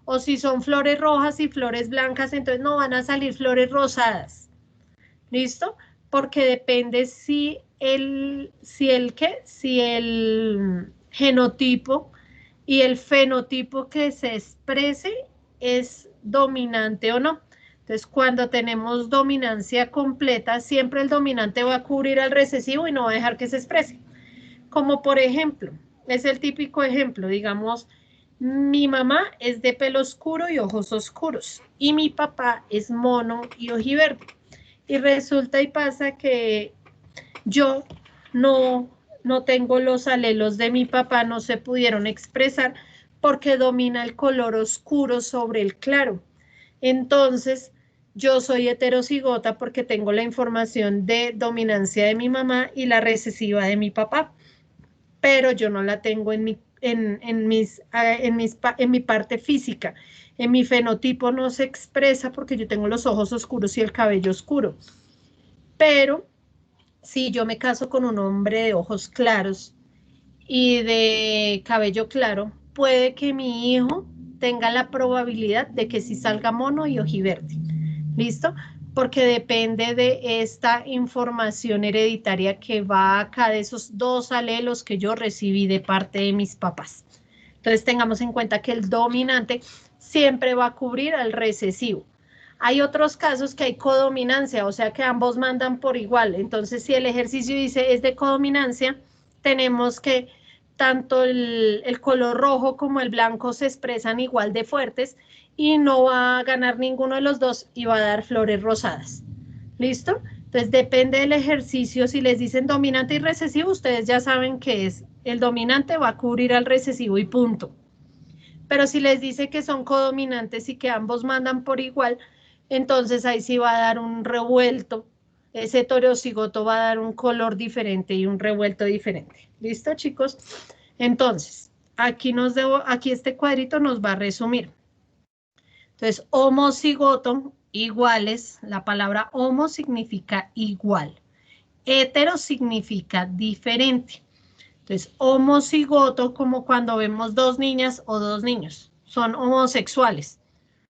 O si son flores rojas y flores blancas, entonces no van a salir flores rosadas. ¿Listo? Porque depende si el genotipo y el fenotipo que se exprese es dominante o no. Entonces, cuando tenemos dominancia completa, siempre el dominante va a cubrir al recesivo y no va a dejar que se exprese. Como por ejemplo, es el típico ejemplo, digamos, mi mamá es de pelo oscuro y ojos oscuros y mi papá es mono y ojiverde. Y resulta y pasa que yo no tengo los alelos de mi papá, no se pudieron expresar porque domina el color oscuro sobre el claro. Entonces, yo soy heterocigota porque tengo la información de dominancia de mi mamá y la recesiva de mi papá, pero yo no la tengo en mi parte física. En mi fenotipo no se expresa porque yo tengo los ojos oscuros y el cabello oscuro. Pero si yo me caso con un hombre de ojos claros y de cabello claro, puede que mi hijo tenga la probabilidad de que sí salga mono y ojiverde. ¿Listo? Porque depende de esta información hereditaria que va acá de esos dos alelos que yo recibí de parte de mis papás. Entonces tengamos en cuenta que el dominante siempre va a cubrir al recesivo. Hay otros casos que hay codominancia, o sea que ambos mandan por igual. Entonces, si el ejercicio dice es de codominancia, tenemos que tanto el color rojo como el blanco se expresan igual de fuertes y no va a ganar ninguno de los dos y va a dar flores rosadas. ¿Listo? Entonces, depende del ejercicio. Si les dicen dominante y recesivo, ustedes ya saben que es el dominante va a cubrir al recesivo y punto. Pero si les dice que son codominantes y que ambos mandan por igual, entonces ahí sí va a dar un revuelto. Ese heterocigoto va a dar un color diferente y un revuelto diferente. ¿Listo, chicos? Entonces, aquí este cuadrito nos va a resumir. Entonces, homocigoto, iguales. La palabra homo significa igual. Hetero significa diferente. Entonces, homocigoto, como cuando vemos dos niñas o dos niños. Son homosexuales.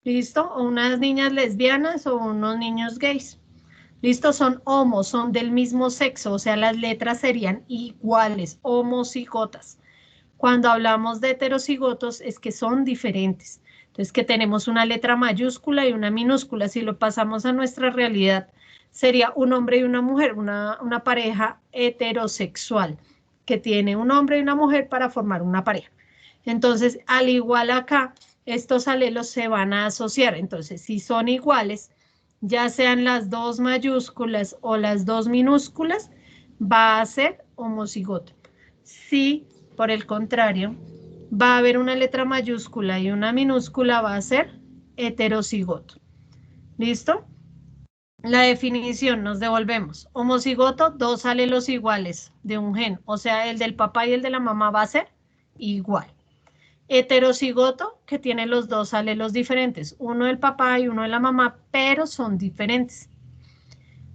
¿Listo? O unas niñas lesbianas o unos niños gays. ¿Listo? Son homos, son del mismo sexo, o sea, las letras serían iguales, homocigotas. Cuando hablamos de heterocigotos es que son diferentes. Entonces, que tenemos una letra mayúscula y una minúscula. Si lo pasamos a nuestra realidad, sería un hombre y una mujer, una pareja heterosexual. que tiene un hombre y una mujer para formar una pareja. Entonces, al igual acá, estos alelos se van a asociar. Entonces, si son iguales, ya sean las dos mayúsculas o las dos minúsculas, va a ser homocigoto. Si, por el contrario, va a haber una letra mayúscula y una minúscula, va a ser heterocigoto. ¿Listo? La definición, nos devolvemos. Homocigoto, dos alelos iguales de un gen, o sea, el del papá y el de la mamá va a ser igual. Heterocigoto, que tiene los dos alelos diferentes, uno del papá y uno de la mamá, pero son diferentes.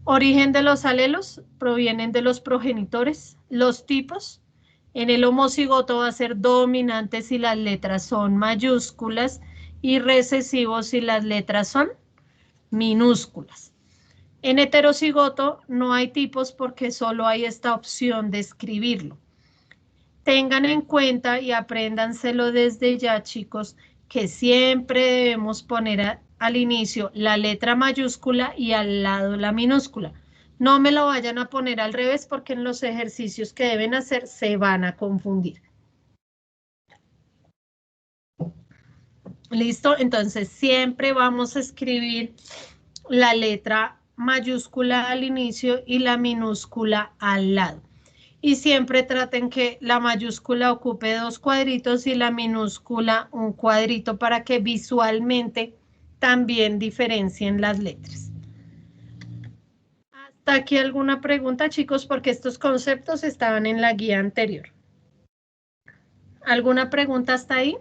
Origen de los alelos provienen de los progenitores. Los tipos, en el homocigoto va a ser dominante si las letras son mayúsculas y recesivo si las letras son minúsculas. En heterocigoto no hay tipos porque solo hay esta opción de escribirlo. Tengan en cuenta y apréndanselo desde ya, chicos, que siempre debemos poner al inicio la letra mayúscula y al lado la minúscula. No me lo vayan a poner al revés porque en los ejercicios que deben hacer se van a confundir. ¿Listo? Entonces siempre vamos a escribir la letra mayúscula al inicio y la minúscula al lado. Y siempre traten que la mayúscula ocupe dos cuadritos y la minúscula un cuadrito para que visualmente también diferencien las letras. ¿Hasta aquí alguna pregunta, chicos? Porque estos conceptos estaban en la guía anterior. ¿Alguna pregunta hasta ahí?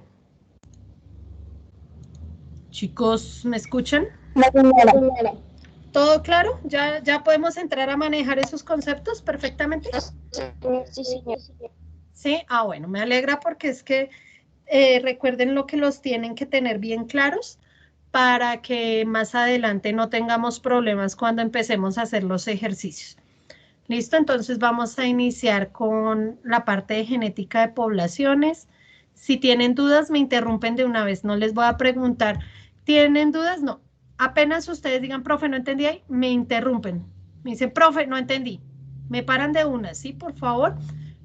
Chicos, ¿me escuchan? ¿Todo claro? ¿Ya podemos entrar a manejar esos conceptos perfectamente? Sí, señor. Sí, bueno, me alegra porque es que recuerden lo que los tienen que tener bien claros para que más adelante no tengamos problemas cuando empecemos a hacer los ejercicios. ¿Listo? Entonces vamos a iniciar con la parte de genética de poblaciones. Si tienen dudas, me interrumpen de una vez, no les voy a preguntar. ¿Tienen dudas? No. Apenas ustedes digan, profe, no entendí ahí, me interrumpen. Me dicen, profe, no entendí. Me paran de una, ¿sí? Por favor,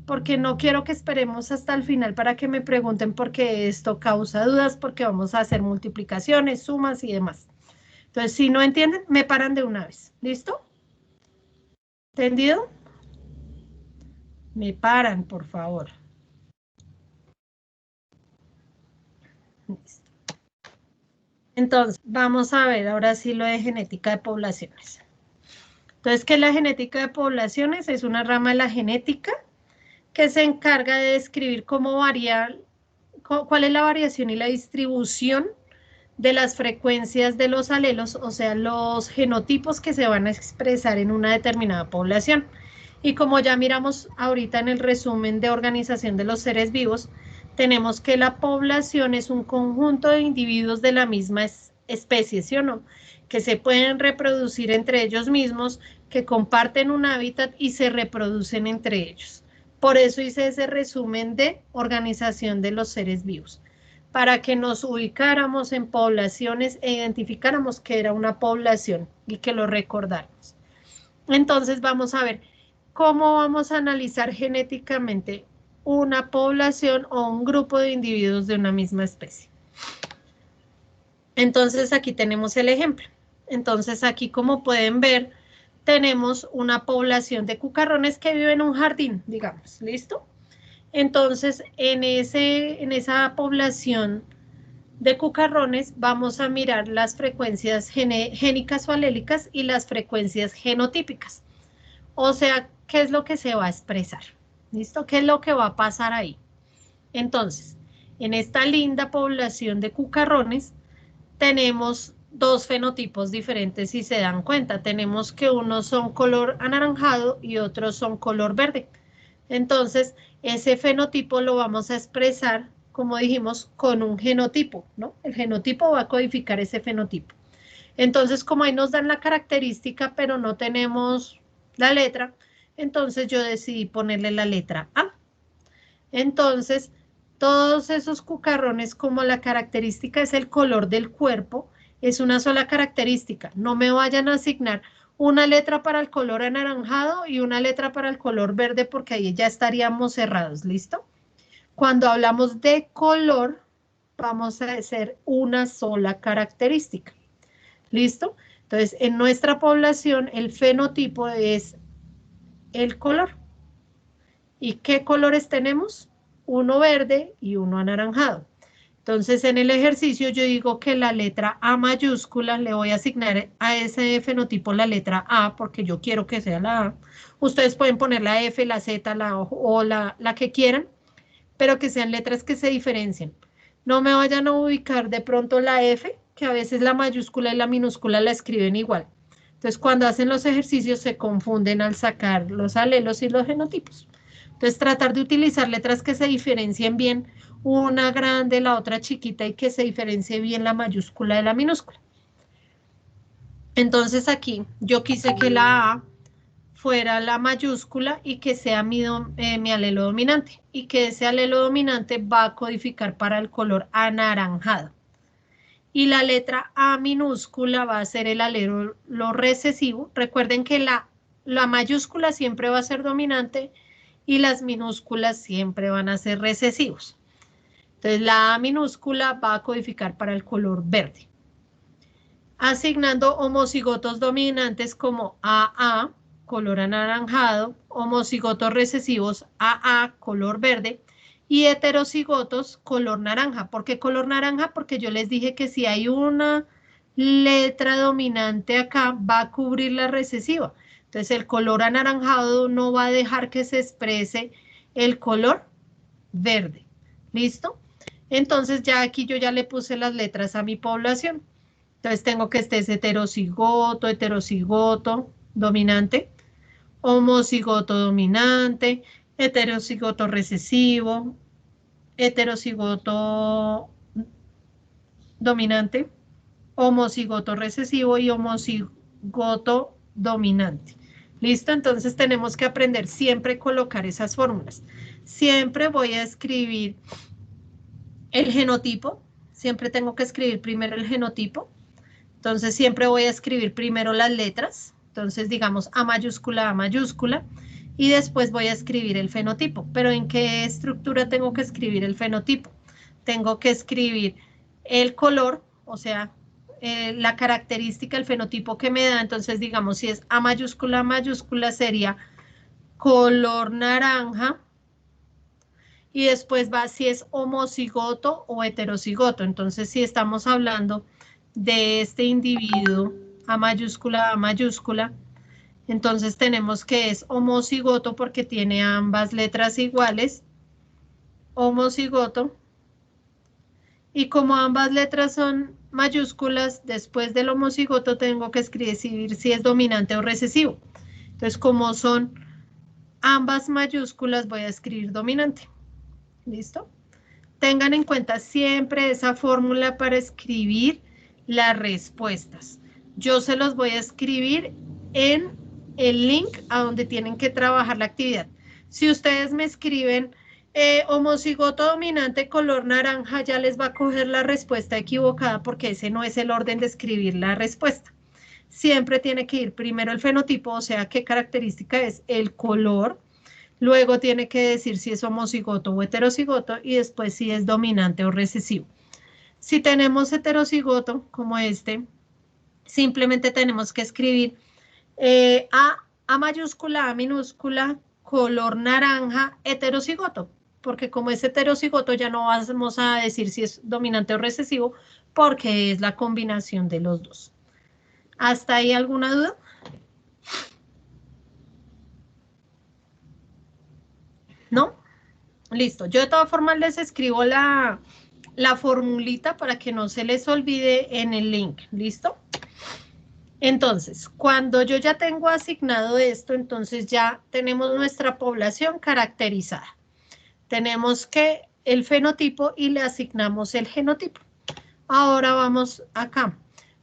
porque no quiero que esperemos hasta el final para que me pregunten porque esto causa dudas, porque vamos a hacer multiplicaciones, sumas y demás. Entonces, si no entienden, me paran de una vez. ¿Listo? ¿Entendido? Me paran, por favor. Listo. Entonces, vamos a ver ahora sí lo de genética de poblaciones. Entonces, ¿qué es la genética de poblaciones? Es una rama de la genética que se encarga de describir cómo varía, cuál es la variación y la distribución de las frecuencias de los alelos, o sea, los genotipos que se van a expresar en una determinada población. Y como ya miramos ahorita en el resumen de organización de los seres vivos, tenemos que la población es un conjunto de individuos de la misma especie, ¿sí o no? Que se pueden reproducir entre ellos mismos, que comparten un hábitat y se reproducen entre ellos. Por eso hice ese resumen de organización de los seres vivos, para que nos ubicáramos en poblaciones e identificáramos que era una población y que lo recordáramos. Entonces vamos a ver cómo vamos a analizar genéticamente una población o un grupo de individuos de una misma especie. Entonces aquí tenemos el ejemplo. Entonces aquí, como pueden ver, tenemos una población de cucarrones que viven en un jardín, digamos, ¿listo? Entonces en esa población de cucarrones vamos a mirar las frecuencias génicas o alélicas y las frecuencias genotípicas. O sea, ¿qué es lo que se va a expresar? ¿Listo? ¿Qué es lo que va a pasar ahí? Entonces, en esta linda población de cucarrones tenemos dos fenotipos diferentes, si se dan cuenta. Tenemos que unos son color anaranjado y otros son color verde. Entonces, ese fenotipo lo vamos a expresar, como dijimos, con un genotipo, ¿no? El genotipo va a codificar ese fenotipo. Entonces, como ahí nos dan la característica, pero no tenemos la letra, entonces yo decidí ponerle la letra A. Entonces, todos esos cucarrones, como la característica es el color del cuerpo, es una sola característica. No me vayan a asignar una letra para el color anaranjado y una letra para el color verde, porque ahí ya estaríamos cerrados, ¿listo? Cuando hablamos de color, vamos a hacer una sola característica, ¿listo? Entonces, en nuestra población, el fenotipo es el color. ¿Y qué colores tenemos? Uno verde y uno anaranjado. Entonces, en el ejercicio yo digo que la letra A mayúscula, le voy a asignar a ese fenotipo la letra A, porque yo quiero que sea la A. Ustedes pueden poner la F, la Z, la O, o la que quieran, pero que sean letras que se diferencien. No me vayan a ubicar de pronto la F, que a veces la mayúscula y la minúscula la escriben igual. Entonces, cuando hacen los ejercicios se confunden al sacar los alelos y los genotipos. Entonces, tratar de utilizar letras que se diferencien bien, una grande, la otra chiquita, y que se diferencie bien la mayúscula de la minúscula. Entonces, aquí yo quise que la A fuera la mayúscula y que sea mi alelo dominante, y que ese alelo dominante va a codificar para el color anaranjado. Y la letra A minúscula va a ser el alelo recesivo. Recuerden que la mayúscula siempre va a ser dominante y las minúsculas siempre van a ser recesivos. Entonces la A minúscula va a codificar para el color verde. Asignando homocigotos dominantes como AA, color anaranjado, homocigotos recesivos AA, color verde, y heterocigotos color naranja. ¿Por qué color naranja? Porque yo les dije que si hay una letra dominante acá, va a cubrir la recesiva. Entonces el color anaranjado no va a dejar que se exprese el color verde. ¿Listo? Entonces ya aquí yo ya le puse las letras a mi población. Entonces tengo que este es heterocigoto, heterocigoto dominante, homocigoto dominante, heterocigoto recesivo, heterocigoto dominante, homocigoto recesivo y homocigoto dominante. ¿Listo? Entonces tenemos que aprender siempre a colocar esas fórmulas. Siempre voy a escribir el genotipo. Siempre tengo que escribir primero el genotipo. Entonces siempre voy a escribir primero las letras. Entonces digamos A mayúscula, y después voy a escribir el fenotipo. Pero ¿en qué estructura tengo que escribir el fenotipo? Tengo que escribir el color, o sea, la característica, el fenotipo que me da. Entonces digamos si es A mayúscula, sería color naranja. Y después va si es homocigoto o heterocigoto. Entonces si estamos hablando de este individuo A mayúscula, entonces tenemos que es homocigoto porque tiene ambas letras iguales, homocigoto, y como ambas letras son mayúsculas, después del homocigoto tengo que escribir si es dominante o recesivo. Entonces como son ambas mayúsculas voy a escribir dominante. ¿Listo? Tengan en cuenta siempre esa fórmula para escribir las respuestas. Yo se los voy a escribir en el link a donde tienen que trabajar la actividad. Si ustedes me escriben homocigoto dominante color naranja, ya les va a coger la respuesta equivocada porque ese no es el orden de escribir la respuesta. Siempre tiene que ir primero el fenotipo, o sea, qué característica es el color. Luego tiene que decir si es homocigoto o heterocigoto y después si es dominante o recesivo. Si tenemos heterocigoto como este, simplemente tenemos que escribir A mayúscula, A minúscula, color naranja, heterocigoto. Porque como es heterocigoto ya no vamos a decir si es dominante o recesivo porque es la combinación de los dos. ¿Hasta ahí alguna duda? ¿No? Listo. Yo de todas formas les escribo la formulita para que no se les olvide en el link. ¿Listo? Entonces, cuando yo ya tengo asignado esto, entonces ya tenemos nuestra población caracterizada. Tenemos que el fenotipo y le asignamos el genotipo. Ahora vamos acá.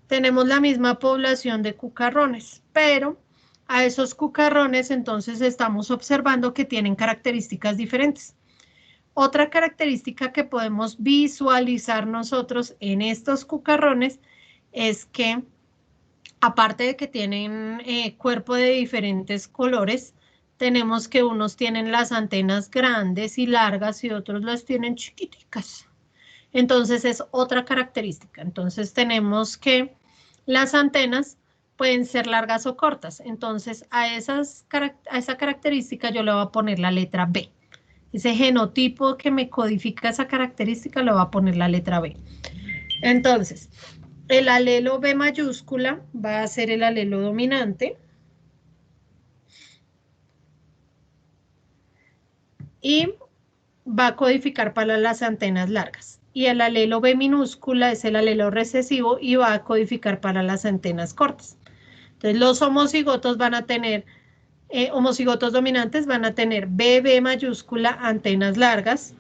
Tenemos la misma población de cucarrones, pero a esos cucarrones entonces estamos observando que tienen características diferentes. Otra característica que podemos visualizar nosotros en estos cucarrones es que aparte de que tienen cuerpo de diferentes colores, tenemos que unos tienen las antenas grandes y largas y otros las tienen chiquiticas. Entonces es otra característica. Entonces tenemos que las antenas pueden ser largas o cortas. Entonces a esa característica yo le voy a poner la letra B. Ese genotipo que me codifica esa característica le voy a poner la letra B. Entonces, el alelo B mayúscula va a ser el alelo dominante. Y va a codificar para las antenas largas. Y el alelo B minúscula es el alelo recesivo y va a codificar para las antenas cortas. Entonces, los homocigotos van a tener, homocigotos dominantes van a tener BB mayúscula, antenas largas.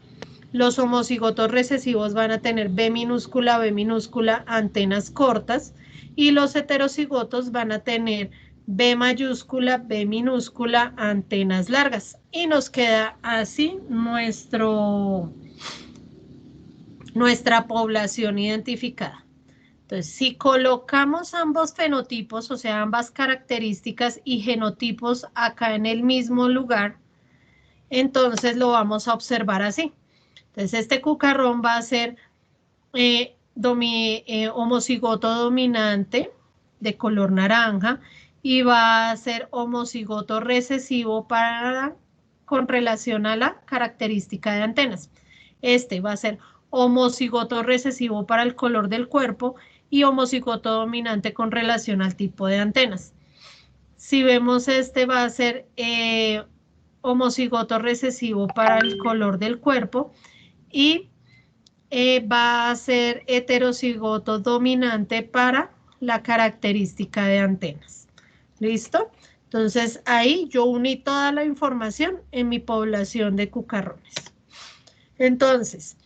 Los homocigotos recesivos van a tener B minúscula, antenas cortas. Y los heterocigotos van a tener B mayúscula, B minúscula, antenas largas. Y nos queda así nuestra población identificada. Entonces, si colocamos ambos fenotipos, o sea, ambas características y genotipos acá en el mismo lugar, entonces lo vamos a observar así. Entonces, este cucarrón va a ser homocigoto dominante de color naranja y va a ser homocigoto recesivo con relación a la característica de antenas. Este va a ser homocigoto recesivo para el color del cuerpo y homocigoto dominante con relación al tipo de antenas. Si vemos este va a ser homocigoto recesivo para el color del cuerpo y va a ser heterocigoto dominante para la característica de antenas. ¿Listo? Entonces ahí yo uní toda la información en mi población de cucarrones. Entonces,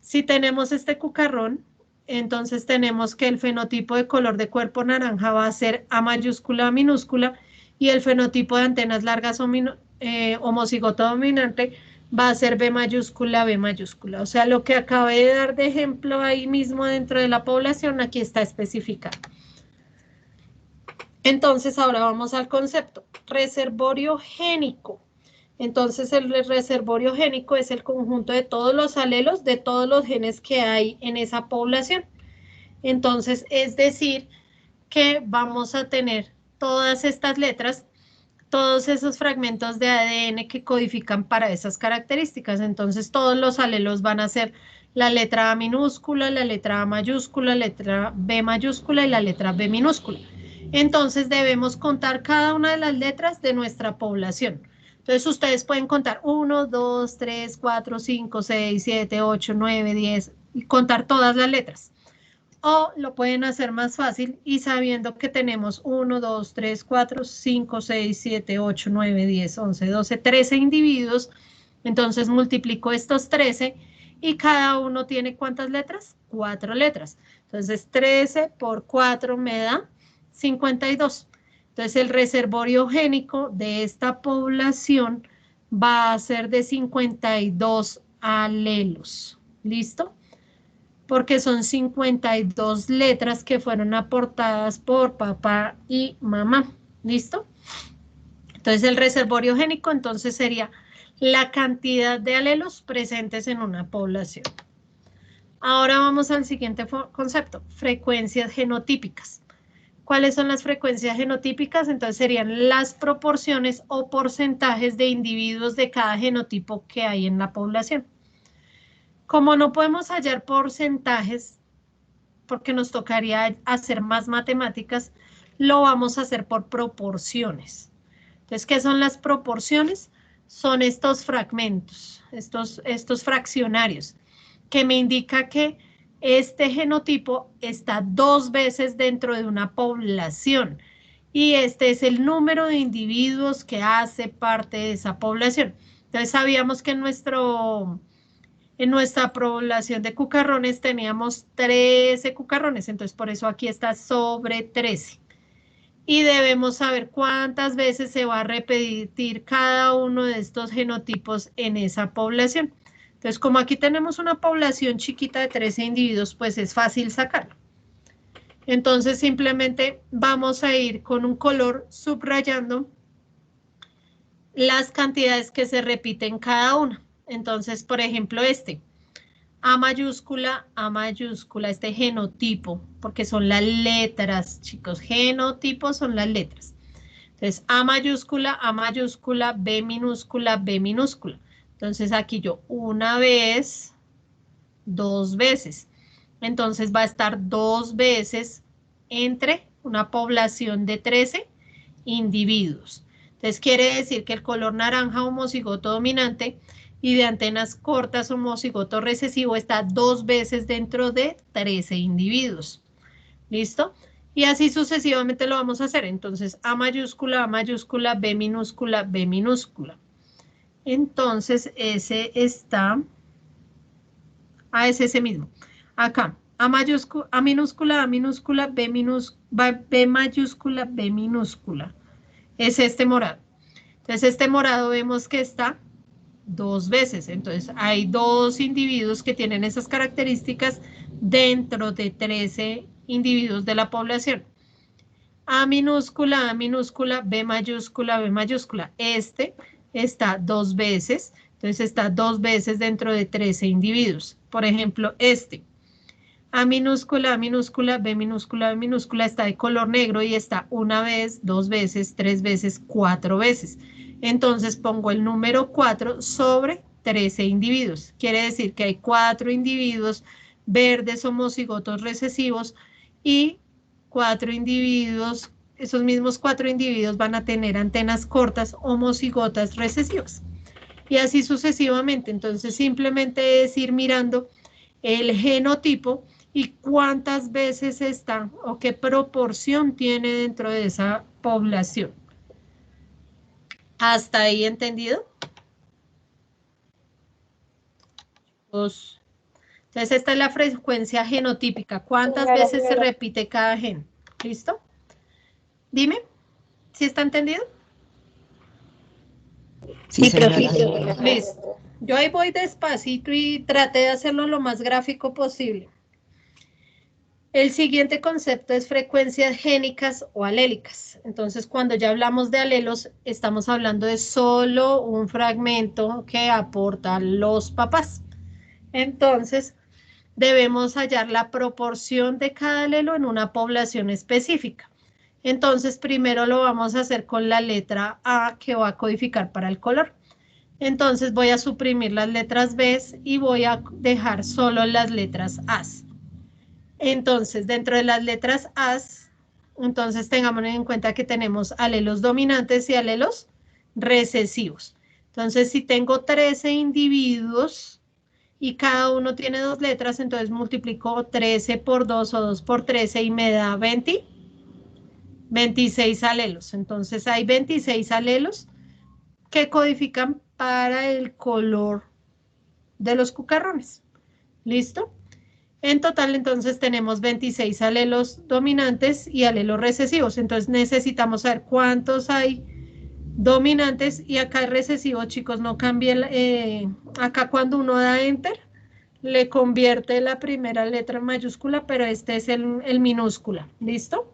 si tenemos este cucarrón, entonces tenemos que el fenotipo de color de cuerpo naranja va a ser A mayúscula, A minúscula, y el fenotipo de antenas largas homocigoto dominante va a ser B mayúscula, B mayúscula. O sea, lo que acabé de dar de ejemplo ahí mismo dentro de la población, aquí está especificado. Entonces, ahora vamos al concepto. Reservorio génico. Entonces, el reservorio génico es el conjunto de todos los alelos de todos los genes que hay en esa población. Entonces, es decir, que vamos a tener todas estas letras, todos esos fragmentos de ADN que codifican para esas características. Entonces, todos los alelos van a ser la letra A minúscula, la letra A mayúscula, la letra B mayúscula y la letra B minúscula. Entonces, debemos contar cada una de las letras de nuestra población. Entonces, ustedes pueden contar 1, 2, 3, 4, 5, 6, 7, 8, 9, 10 y contar todas las letras. O lo pueden hacer más fácil y sabiendo que tenemos 1, 2, 3, 4, 5, 6, 7, 8, 9, 10, 11, 12, 13 individuos. Entonces multiplico estos 13 y cada uno tiene ¿cuántas letras? 4 letras. Entonces 13 por 4 me da 52. Entonces el reservorio génico de esta población va a ser de 52 alelos. ¿Listo? Porque son 52 letras que fueron aportadas por papá y mamá. ¿Listo? Entonces, el reservorio génico entonces sería la cantidad de alelos presentes en una población. Ahora vamos al siguiente concepto, frecuencias genotípicas. ¿Cuáles son las frecuencias genotípicas? Entonces, serían las proporciones o porcentajes de individuos de cada genotipo que hay en la población. Como no podemos hallar porcentajes, porque nos tocaría hacer más matemáticas, lo vamos a hacer por proporciones. Entonces, ¿qué son las proporciones? Son estos fragmentos, estos fraccionarios, que me indica que este genotipo está 2 veces dentro de una población. Y este es el número de individuos que hace parte de esa población. Entonces, sabíamos que en nuestra población de cucarrones teníamos 13 cucarrones, entonces por eso aquí está sobre 13. Y debemos saber cuántas veces se va a repetir cada uno de estos genotipos en esa población. Entonces, como aquí tenemos una población chiquita de 13 individuos, pues es fácil sacarlo. Entonces simplemente vamos a ir con un color subrayando las cantidades que se repiten cada una. Entonces, por ejemplo, A mayúscula, este genotipo, porque son las letras, chicos, genotipo son las letras. Entonces, A mayúscula, B minúscula, B minúscula. Entonces, aquí yo una vez, dos veces. Entonces, va a estar dos veces entre una población de 13 individuos. Entonces, quiere decir que el color naranja homocigoto dominante y de antenas cortas homocigoto recesivo está dos veces dentro de 13 individuos. ¿Listo? Y así sucesivamente lo vamos a hacer. Entonces, A mayúscula, B minúscula, B minúscula. Entonces, ese está... es ese mismo. Acá, A minúscula, B mayúscula, B minúscula. Es este morado. Entonces, este morado vemos que está dos veces. Entonces, hay dos individuos que tienen esas características dentro de 13 individuos de la población. A minúscula, B mayúscula, B mayúscula. Este está dos veces. Entonces, está dos veces dentro de 13 individuos. Por ejemplo, A minúscula, B minúscula, B minúscula está de color negro y está una vez, dos veces, tres veces, cuatro veces. Entonces pongo el número 4 sobre 13 individuos. Quiere decir que hay 4 individuos verdes homocigotos recesivos y 4 individuos, esos mismos 4 individuos van a tener antenas cortas homocigotas recesivas. Y así sucesivamente. Entonces simplemente es ir mirando el genotipo y cuántas veces está o qué proporción tiene dentro de esa población. ¿Hasta ahí entendido? Entonces, esta es la frecuencia genotípica. ¿Cuántas veces se repite cada gen? ¿Listo? Dime, ¿sí está entendido? Sí, señora. Listo. Yo ahí voy despacito y traté de hacerlo lo más gráfico posible. El siguiente concepto es frecuencias génicas o alélicas. Entonces, cuando ya hablamos de alelos, estamos hablando de solo un fragmento que aportan los papás. Entonces, debemos hallar la proporción de cada alelo en una población específica. Entonces, primero lo vamos a hacer con la letra A que va a codificar para el color. Entonces, voy a suprimir las letras B y voy a dejar solo las letras A. Entonces, dentro de las letras A, entonces tengamos en cuenta que tenemos alelos dominantes y alelos recesivos. Entonces, si tengo 13 individuos y cada uno tiene dos letras, entonces multiplico 13 por 2 o 2 por 13 y me da 26 alelos. Entonces, hay 26 alelos que codifican para el color de los cucarrones. ¿Listo? En total, entonces, tenemos 26 alelos dominantes y alelos recesivos. Entonces, necesitamos saber cuántos hay dominantes y acá el recesivo, chicos, no cambie. Acá cuando uno da Enter, le convierte la primera letra en mayúscula, pero este es el minúscula. ¿Listo?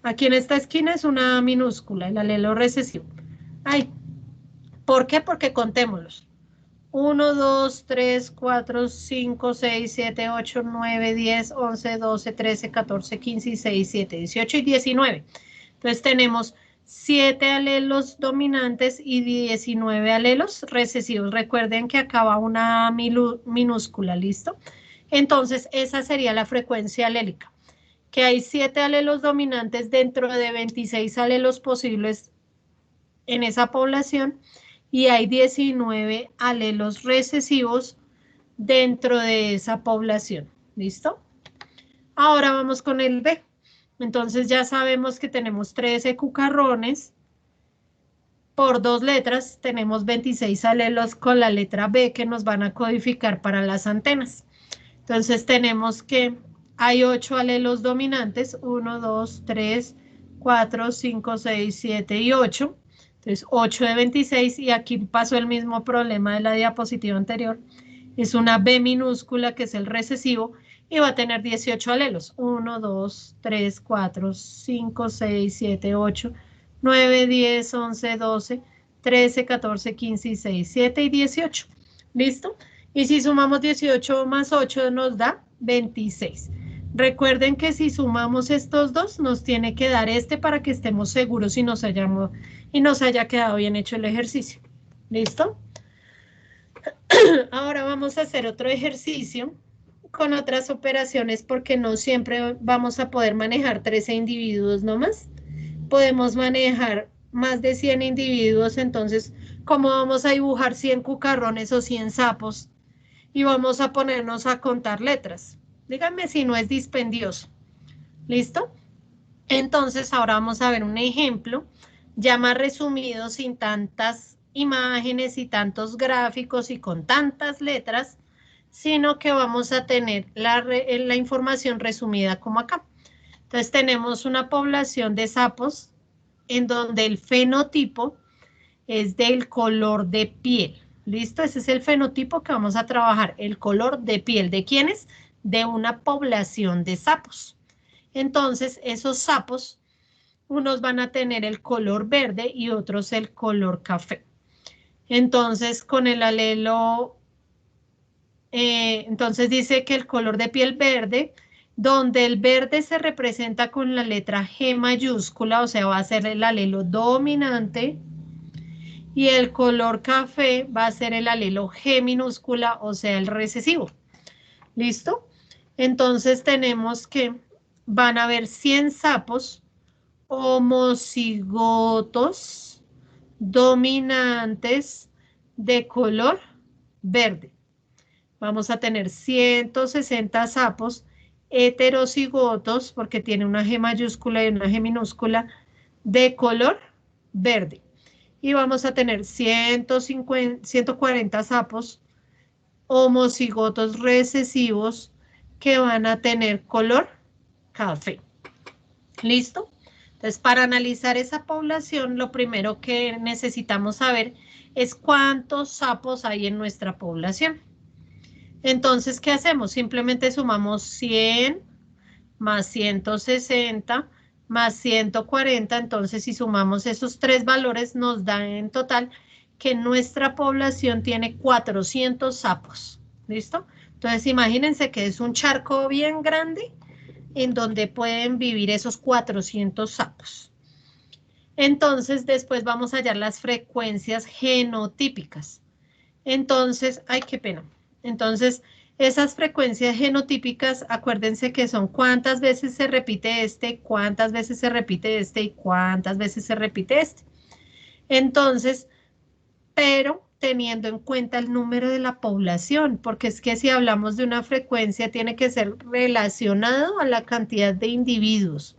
Aquí en esta esquina es una minúscula, el alelo recesivo. Ay, ¿por qué? Porque contémoslos. 1, 2, 3, 4, 5, 6, 7, 8, 9, 10, 11, 12, 13, 14, 15, 16, 17, 18 y 19. Entonces tenemos 7 alelos dominantes y 19 alelos recesivos. Recuerden que acá va una minúscula, ¿listo? Entonces esa sería la frecuencia alélica, que hay 7 alelos dominantes dentro de 26 alelos posibles en esa población y hay 19 alelos recesivos dentro de esa población. ¿Listo? Ahora vamos con el B. Entonces ya sabemos que tenemos 13 cucarrones. Por dos letras tenemos 26 alelos con la letra B que nos van a codificar para las antenas. Entonces tenemos que hay 8 alelos dominantes. 1, 2, 3, 4, 5, 6, 7 y 8. Entonces, 8 de 26, y aquí pasó el mismo problema de la diapositiva anterior. Es una B minúscula, que es el recesivo, y va a tener 18 alelos. 1, 2, 3, 4, 5, 6, 7, 8, 9, 10, 11, 12, 13, 14, 15, 16, 7 y 18. ¿Listo? Y si sumamos 18 más 8 nos da 26. Recuerden que si sumamos estos dos, nos tiene que dar este para que estemos seguros y nos haya quedado bien hecho el ejercicio. ¿Listo? Ahora vamos a hacer otro ejercicio con otras operaciones porque no siempre vamos a poder manejar 13 individuos nomás. Podemos manejar más de 100 individuos, entonces, ¿cómo vamos a dibujar 100 cucarrones o 100 sapos? Y vamos a ponernos a contar letras. Díganme si no es dispendioso. ¿Listo? Entonces, ahora vamos a ver un ejemplo ya más resumido, sin tantas imágenes y tantos gráficos y con tantas letras, sino que vamos a tener la información resumida como acá. Entonces, tenemos una población de sapos en donde el fenotipo es del color de piel. ¿Listo? Ese es el fenotipo que vamos a trabajar, el color de piel. ¿De quiénes? De una población de sapos. Entonces, esos sapos, unos van a tener el color verde y otros el color café. Entonces, con el alelo, entonces dice que el color de piel verde, donde el verde se representa con la letra G mayúscula, o sea, va a ser el alelo dominante, y el color café va a ser el alelo G minúscula, o sea, el recesivo. ¿Listo? Entonces tenemos que van a haber 100 sapos homocigotos dominantes de color verde. Vamos a tener 160 sapos heterocigotos, porque tiene una G mayúscula y una G minúscula, de color verde. Y vamos a tener 140 sapos homocigotos recesivos que van a tener color café. ¿Listo? Entonces, para analizar esa población, lo primero que necesitamos saber es cuántos sapos hay en nuestra población. Entonces, ¿qué hacemos? Simplemente sumamos 100 más 160 más 140. Entonces, si sumamos esos tres valores, nos da en total que nuestra población tiene 400 sapos. ¿Listo? Entonces, imagínense que es un charco bien grande en donde pueden vivir esos 400 sapos. Entonces, después vamos a hallar las frecuencias genotípicas. Entonces, ay, qué pena. Entonces, esas frecuencias genotípicas, acuérdense que son cuántas veces se repite este, cuántas veces se repite este y cuántas veces se repite este. Entonces, pero teniendo en cuenta el número de la población, porque es que si hablamos de una frecuencia tiene que ser relacionado a la cantidad de individuos.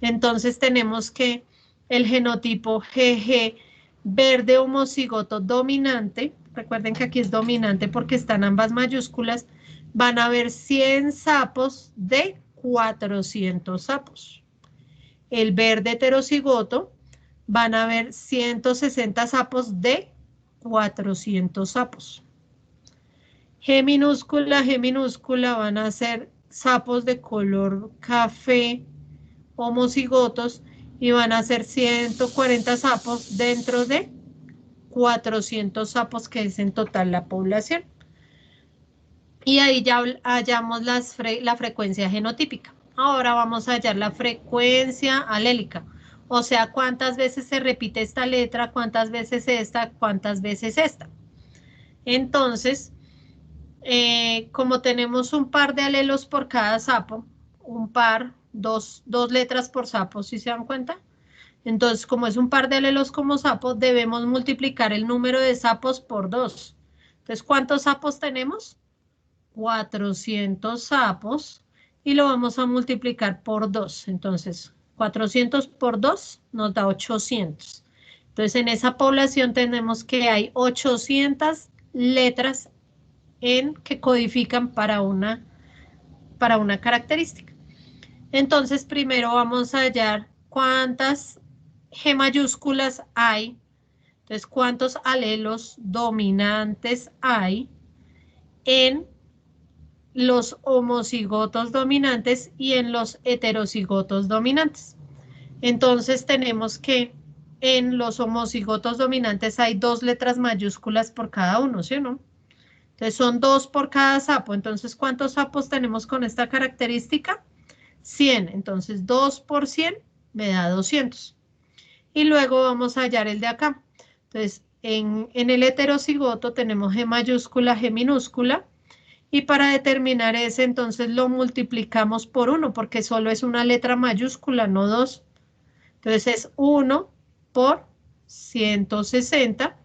Entonces tenemos que el genotipo GG verde homocigoto dominante, recuerden que aquí es dominante porque están ambas mayúsculas, van a haber 100 sapos de 400 sapos. El verde heterocigoto van a haber 160 sapos de 400 sapos. G minúscula van a ser sapos de color café homocigotos y van a ser 140 sapos dentro de 400 sapos que es en total la población. Y ahí ya hallamos la frecuencia genotípica. Ahora vamos a hallar la frecuencia alélica. O sea, cuántas veces se repite esta letra, cuántas veces esta, cuántas veces esta. Entonces, como tenemos un par de alelos por cada sapo, un par, dos letras por sapo, ¿sí se dan cuenta? Entonces, como es un par de alelos como sapo, debemos multiplicar el número de sapos por 2. Entonces, ¿cuántos sapos tenemos? 400 sapos y lo vamos a multiplicar por 2. Entonces, 400 por 2 nos da 800. Entonces, en esa población tenemos que hay 800 letras que codifican para una característica. Entonces, primero vamos a hallar cuántas G mayúsculas hay. Entonces, cuántos alelos dominantes hay en los homocigotos dominantes y en los heterocigotos dominantes. Entonces tenemos que en los homocigotos dominantes hay 2 letras mayúsculas por cada uno, ¿sí o no? Entonces son 2 por cada sapo. Entonces, ¿cuántos sapos tenemos con esta característica? 100. Entonces, 2 por 100 me da 200. Y luego vamos a hallar el de acá. Entonces, en el heterocigoto tenemos G mayúscula, G minúscula. Y para determinar ese, entonces lo multiplicamos por 1, porque solo es una letra mayúscula, no 2. Entonces es 1 por 160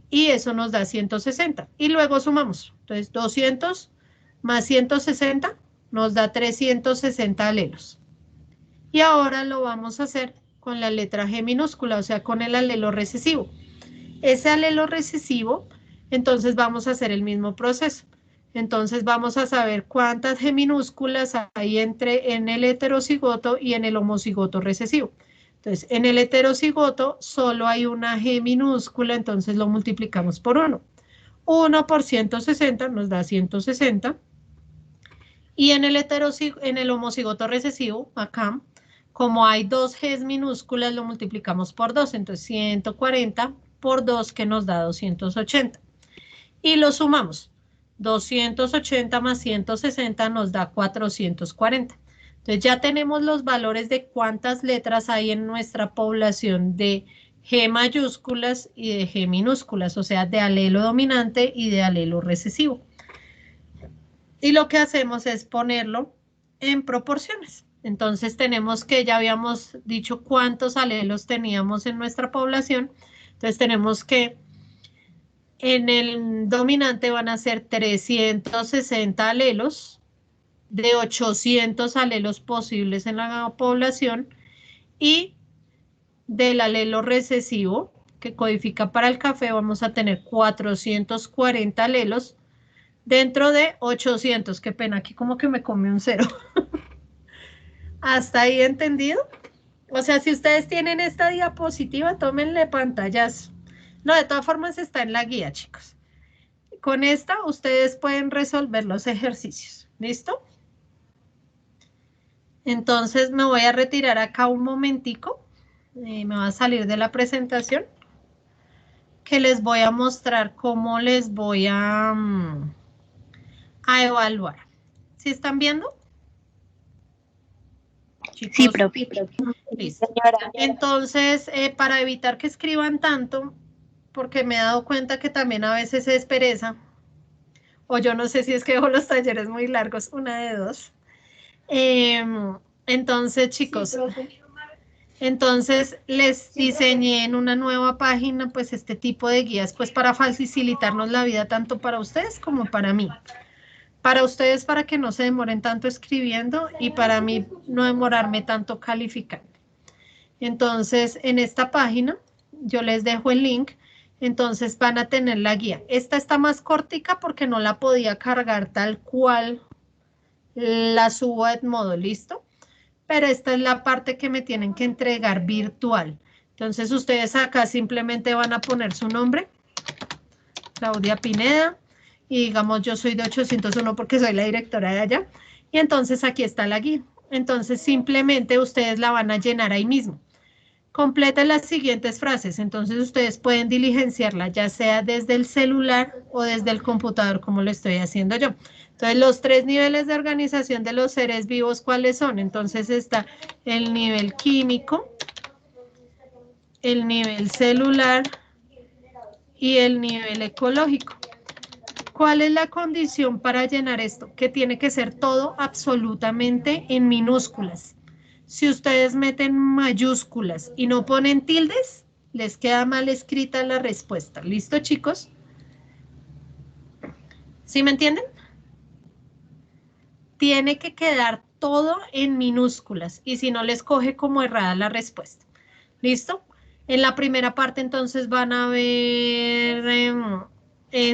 y eso nos da 160. Y luego sumamos. Entonces 200 más 160 nos da 360 alelos. Y ahora lo vamos a hacer con la letra G minúscula, o sea, con el alelo recesivo. Ese alelo recesivo, entonces vamos a hacer el mismo proceso. Entonces vamos a saber cuántas G minúsculas hay en el heterocigoto y en el homocigoto recesivo. Entonces, en el heterocigoto solo hay una G minúscula, entonces lo multiplicamos por 1. 1 por 160 nos da 160. Y en el homocigoto recesivo, acá, como hay 2 Gs minúsculas, lo multiplicamos por 2. Entonces, 140 por 2 que nos da 280. Y lo sumamos. 280 más 160 nos da 440. Entonces ya tenemos los valores de cuántas letras hay en nuestra población de G mayúsculas y de G minúsculas, o sea, de alelo dominante y de alelo recesivo. Y lo que hacemos es ponerlo en proporciones. Entonces tenemos que, ya habíamos dicho cuántos alelos teníamos en nuestra población. Entonces tenemos que en el dominante van a ser 360 alelos, de 800 alelos posibles en la población, y del alelo recesivo, que codifica para el café, vamos a tener 440 alelos dentro de 800. Qué pena, aquí como que me come un 0. ¿Hasta ahí entendido? O sea, si ustedes tienen esta diapositiva, tómenle pantallas. No, de todas formas está en la guía, chicos. Con esta ustedes pueden resolver los ejercicios. ¿Listo? Entonces me voy a retirar acá un momentico. Me va a salir de la presentación. Que les voy a mostrar cómo les voy a evaluar. ¿Sí están viendo? Chicos, Sí, profe. Listo. Señora. Entonces, para evitar que escriban tanto, porque me he dado cuenta que también a veces es pereza, o yo no sé si es que dejo los talleres muy largos, una de dos. Entonces, chicos, entonces les diseñé en una nueva página pues este tipo de guías pues para facilitarnos la vida tanto para ustedes como para mí. Para ustedes para que no se demoren tanto escribiendo y para mí no demorarme tanto calificando. Entonces, en esta página yo les dejo el link. Entonces van a tener la guía. Esta está más cortica porque no la podía cargar tal cual la subo a Edmodo, ¿listo? Pero esta es la parte que me tienen que entregar virtual. Entonces ustedes acá simplemente van a poner su nombre, Claudia Pineda, y digamos yo soy de 801 porque soy la directora de allá. Y entonces aquí está la guía. Entonces simplemente ustedes la van a llenar ahí mismo. Completen las siguientes frases, entonces ustedes pueden diligenciarla ya sea desde el celular o desde el computador como lo estoy haciendo yo. Entonces los 3 niveles de organización de los seres vivos, ¿cuáles son? Entonces está el nivel químico, el nivel celular y el nivel ecológico. ¿Cuál es la condición para llenar esto? Que tiene que ser todo absolutamente en minúsculas. Si ustedes meten mayúsculas y no ponen tildes, les queda mal escrita la respuesta. ¿Listo, chicos? ¿Sí me entienden? Tiene que quedar todo en minúsculas y si no les coge como errada la respuesta. ¿Listo? En la primera parte entonces van a ver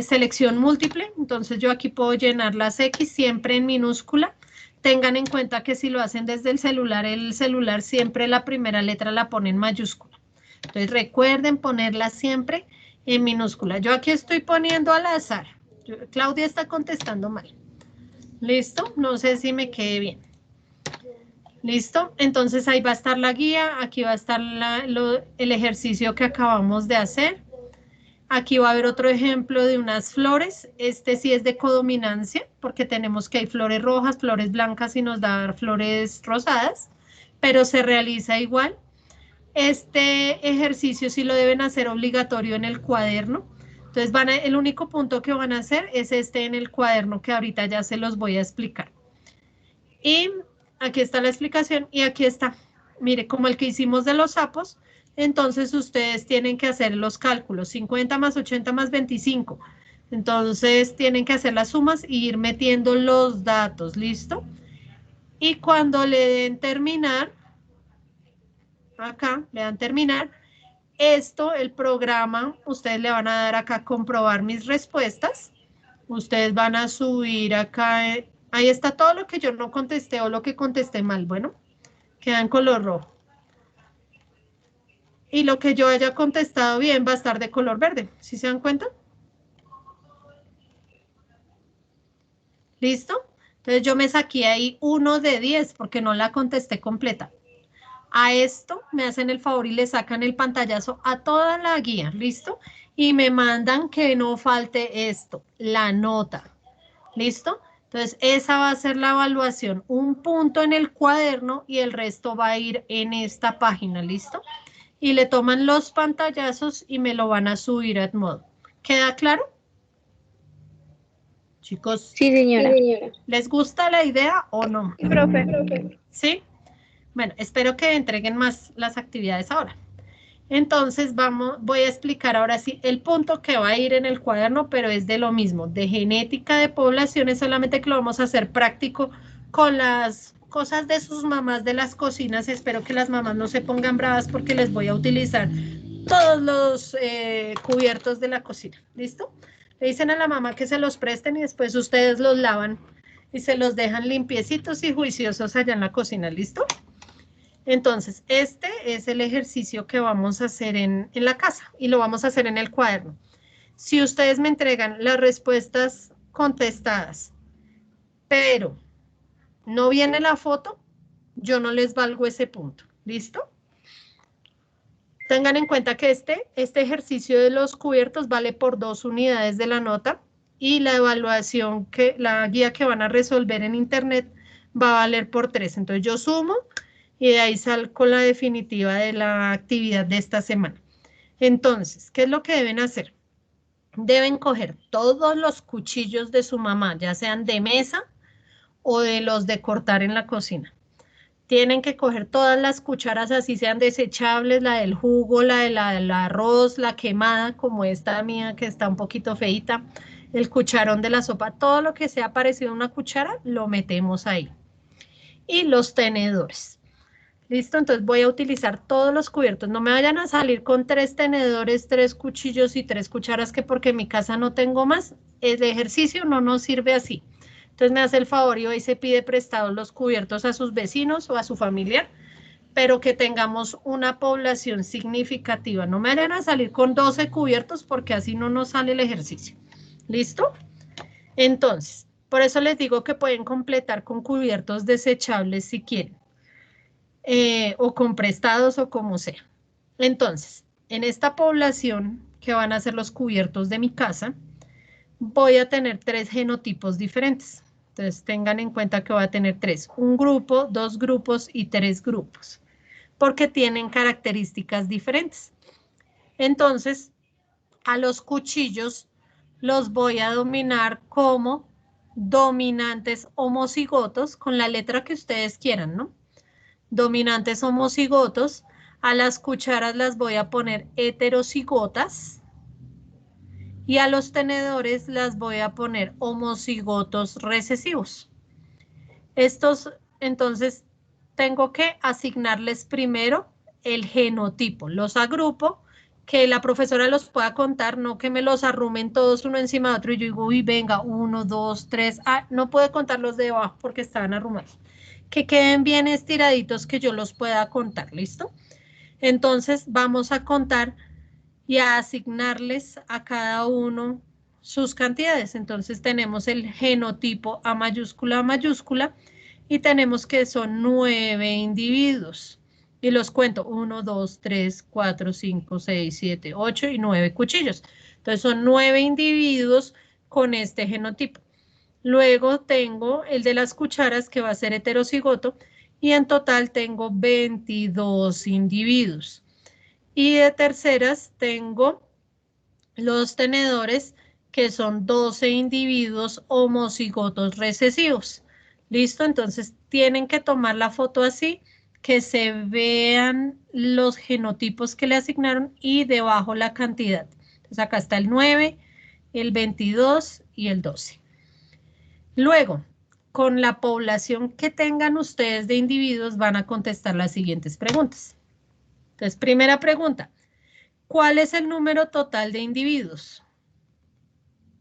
selección múltiple. Entonces yo aquí puedo llenar las X siempre en minúscula. Tengan en cuenta que si lo hacen desde el celular siempre la primera letra la ponen en mayúscula. Entonces recuerden ponerla siempre en minúscula. Yo aquí estoy poniendo al azar. Claudia está contestando mal. ¿Listo? No sé si me quede bien. ¿Listo? Entonces ahí va a estar la guía, aquí va a estar el ejercicio que acabamos de hacer. Aquí va a haber otro ejemplo de unas flores. Este sí es de codominancia, porque tenemos que hay flores rojas, flores blancas y nos da flores rosadas, pero se realiza igual. Este ejercicio sí lo deben hacer obligatorio en el cuaderno. Entonces el único punto que van a hacer es este en el cuaderno que ahorita ya se los voy a explicar. Y aquí está la explicación y aquí está. Mire, como el que hicimos de los sapos, entonces ustedes tienen que hacer los cálculos, 50 más 80 más 25. Entonces tienen que hacer las sumas y ir metiendo los datos, ¿listo? Y cuando le den terminar, acá le dan terminar, esto, el programa, ustedes le van a dar acá comprobar mis respuestas. Ustedes van a subir acá, ahí está todo lo que yo no contesté o lo que contesté mal. Bueno, queda en color rojo. Y lo que yo haya contestado bien va a estar de color verde. ¿Sí se dan cuenta? ¿Listo? Entonces yo me saqué ahí 1 de 10 porque no la contesté completa. A esto me hacen el favor y le sacan el pantallazo a toda la guía, ¿listo? Y me mandan que no falte esto, la nota, ¿listo? Entonces esa va a ser la evaluación, un punto en el cuaderno y el resto va a ir en esta página, ¿listo? Y le toman los pantallazos y me lo van a subir a Edmodo. ¿Queda claro? Chicos, Sí, señora. ¿les gusta la idea o no? Profe. ¿Sí? Bueno, espero que entreguen más las actividades ahora. Entonces voy a explicar ahora sí el punto que va a ir en el cuaderno, pero es de lo mismo, de genética de poblaciones, solamente que lo vamos a hacer práctico con las cosas de sus mamás de las cocinas. Espero que las mamás no se pongan bravas porque les voy a utilizar todos los cubiertos de la cocina. ¿Listo? Le dicen a la mamá que se los presten y después ustedes los lavan y se los dejan limpiecitos y juiciosos allá en la cocina. ¿Listo? Entonces, este es el ejercicio que vamos a hacer en la casa y lo vamos a hacer en el cuaderno. Si ustedes me entregan las respuestas contestadas, pero no viene la foto, yo no les valgo ese punto. ¿Listo? Tengan en cuenta que este ejercicio de los cubiertos vale por 2 unidades de la nota y la evaluación, la guía que van a resolver en internet va a valer por 3. Entonces yo sumo y de ahí salgo la definitiva de la actividad de esta semana. Entonces, ¿qué es lo que deben hacer? Deben coger todos los cuchillos de su mamá, ya sean de mesa o de los de cortar en la cocina. Tienen que coger todas las cucharas, así sean desechables, la del jugo, la del arroz, la quemada, como esta mía que está un poquito feita, el cucharón de la sopa, todo lo que sea parecido a una cuchara, lo metemos ahí. Y los tenedores. ¿Listo? Entonces voy a utilizar todos los cubiertos. No me vayan a salir con 3 tenedores, 3 cuchillos y 3 cucharas, que porque en mi casa no tengo más. El ejercicio no nos sirve así. Entonces me hace el favor y hoy se pide prestados los cubiertos a sus vecinos o a su familiar, pero que tengamos una población significativa. No me vayan a salir con 12 cubiertos porque así no nos sale el ejercicio. ¿Listo? Entonces, por eso les digo que pueden completar con cubiertos desechables si quieren. O con prestados o como sea. Entonces, en esta población que van a ser los cubiertos de mi casa, voy a tener 3 genotipos diferentes. Entonces, tengan en cuenta que voy a tener 3, un grupo, 2 grupos y 3 grupos, porque tienen características diferentes. Entonces, a los cuchillos los voy a dominar como dominantes homocigotos con la letra que ustedes quieran, ¿no? Dominantes homocigotos, a las cucharas las voy a poner heterocigotas y a los tenedores las voy a poner homocigotos recesivos. Estos, entonces, tengo que asignarles primero el genotipo. Los agrupo, que la profesora los pueda contar, no que me los arrumen todos uno encima de otro y yo digo, uy, venga, 1, 2, 3, no puedo contarlos de abajo porque estaban arrumados. Que queden bien estiraditos, que yo los pueda contar, ¿listo? Entonces vamos a contar y a asignarles a cada uno sus cantidades. Entonces tenemos el genotipo A mayúscula, y tenemos que son 9 individuos. Y los cuento, 1, 2, 3, 4, 5, 6, 7, 8 y 9 cuchillos. Entonces son 9 individuos con este genotipo. Luego tengo el de las cucharas, que va a ser heterocigoto, y en total tengo 22 individuos. Y de terceras tengo los tenedores, que son 12 individuos homocigotos recesivos. ¿Listo? Entonces tienen que tomar la foto así, que se vean los genotipos que le asignaron y debajo la cantidad. Entonces acá está el 9, el 22 y el 12. Luego, con la población que tengan ustedes de individuos, van a contestar las siguientes preguntas. Entonces, primera pregunta, ¿cuál es el número total de individuos?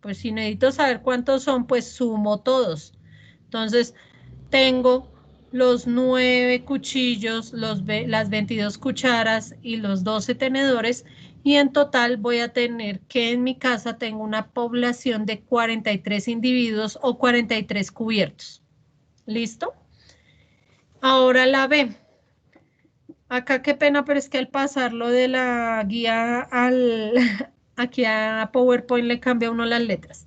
Pues si necesito saber cuántos son, pues sumo todos. Entonces, tengo los 9 cuchillos, las 22 cucharas y los 12 tenedores, y en total voy a tener que en mi casa tengo una población de 43 individuos o 43 cubiertos. ¿Listo? Ahora la B. Acá qué pena, pero es que al pasarlo de la guía aquí a PowerPoint le cambia uno las letras.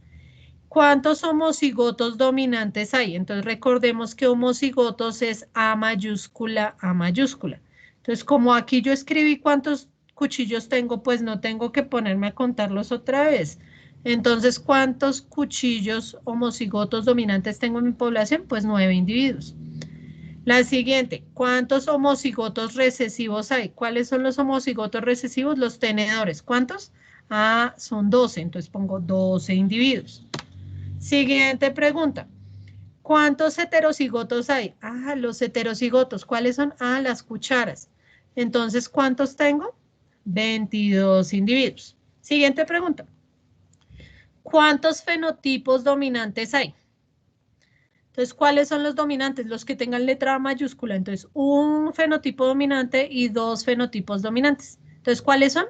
¿Cuántos homocigotos dominantes hay? Entonces recordemos que homocigotos es A mayúscula, A mayúscula. Entonces como aquí yo escribí cuántos cuchillos tengo, pues no tengo que ponerme a contarlos otra vez. Entonces, ¿cuántos cuchillos homocigotos dominantes tengo en mi población? Pues 9 individuos. La siguiente, ¿cuántos homocigotos recesivos hay? ¿Cuáles son los homocigotos recesivos? Los tenedores. ¿Cuántos? Ah, son 12, entonces pongo 12 individuos. Siguiente pregunta. ¿Cuántos heterocigotos hay? Ah, los heterocigotos. ¿Cuáles son? Ah, las cucharas. Entonces, ¿cuántos tengo? 22 individuos. Siguiente pregunta. ¿Cuántos fenotipos dominantes hay? Entonces, ¿cuáles son los dominantes? Los que tengan letra A mayúscula. Entonces, un fenotipo dominante y 2 fenotipos dominantes. Entonces, ¿cuáles son?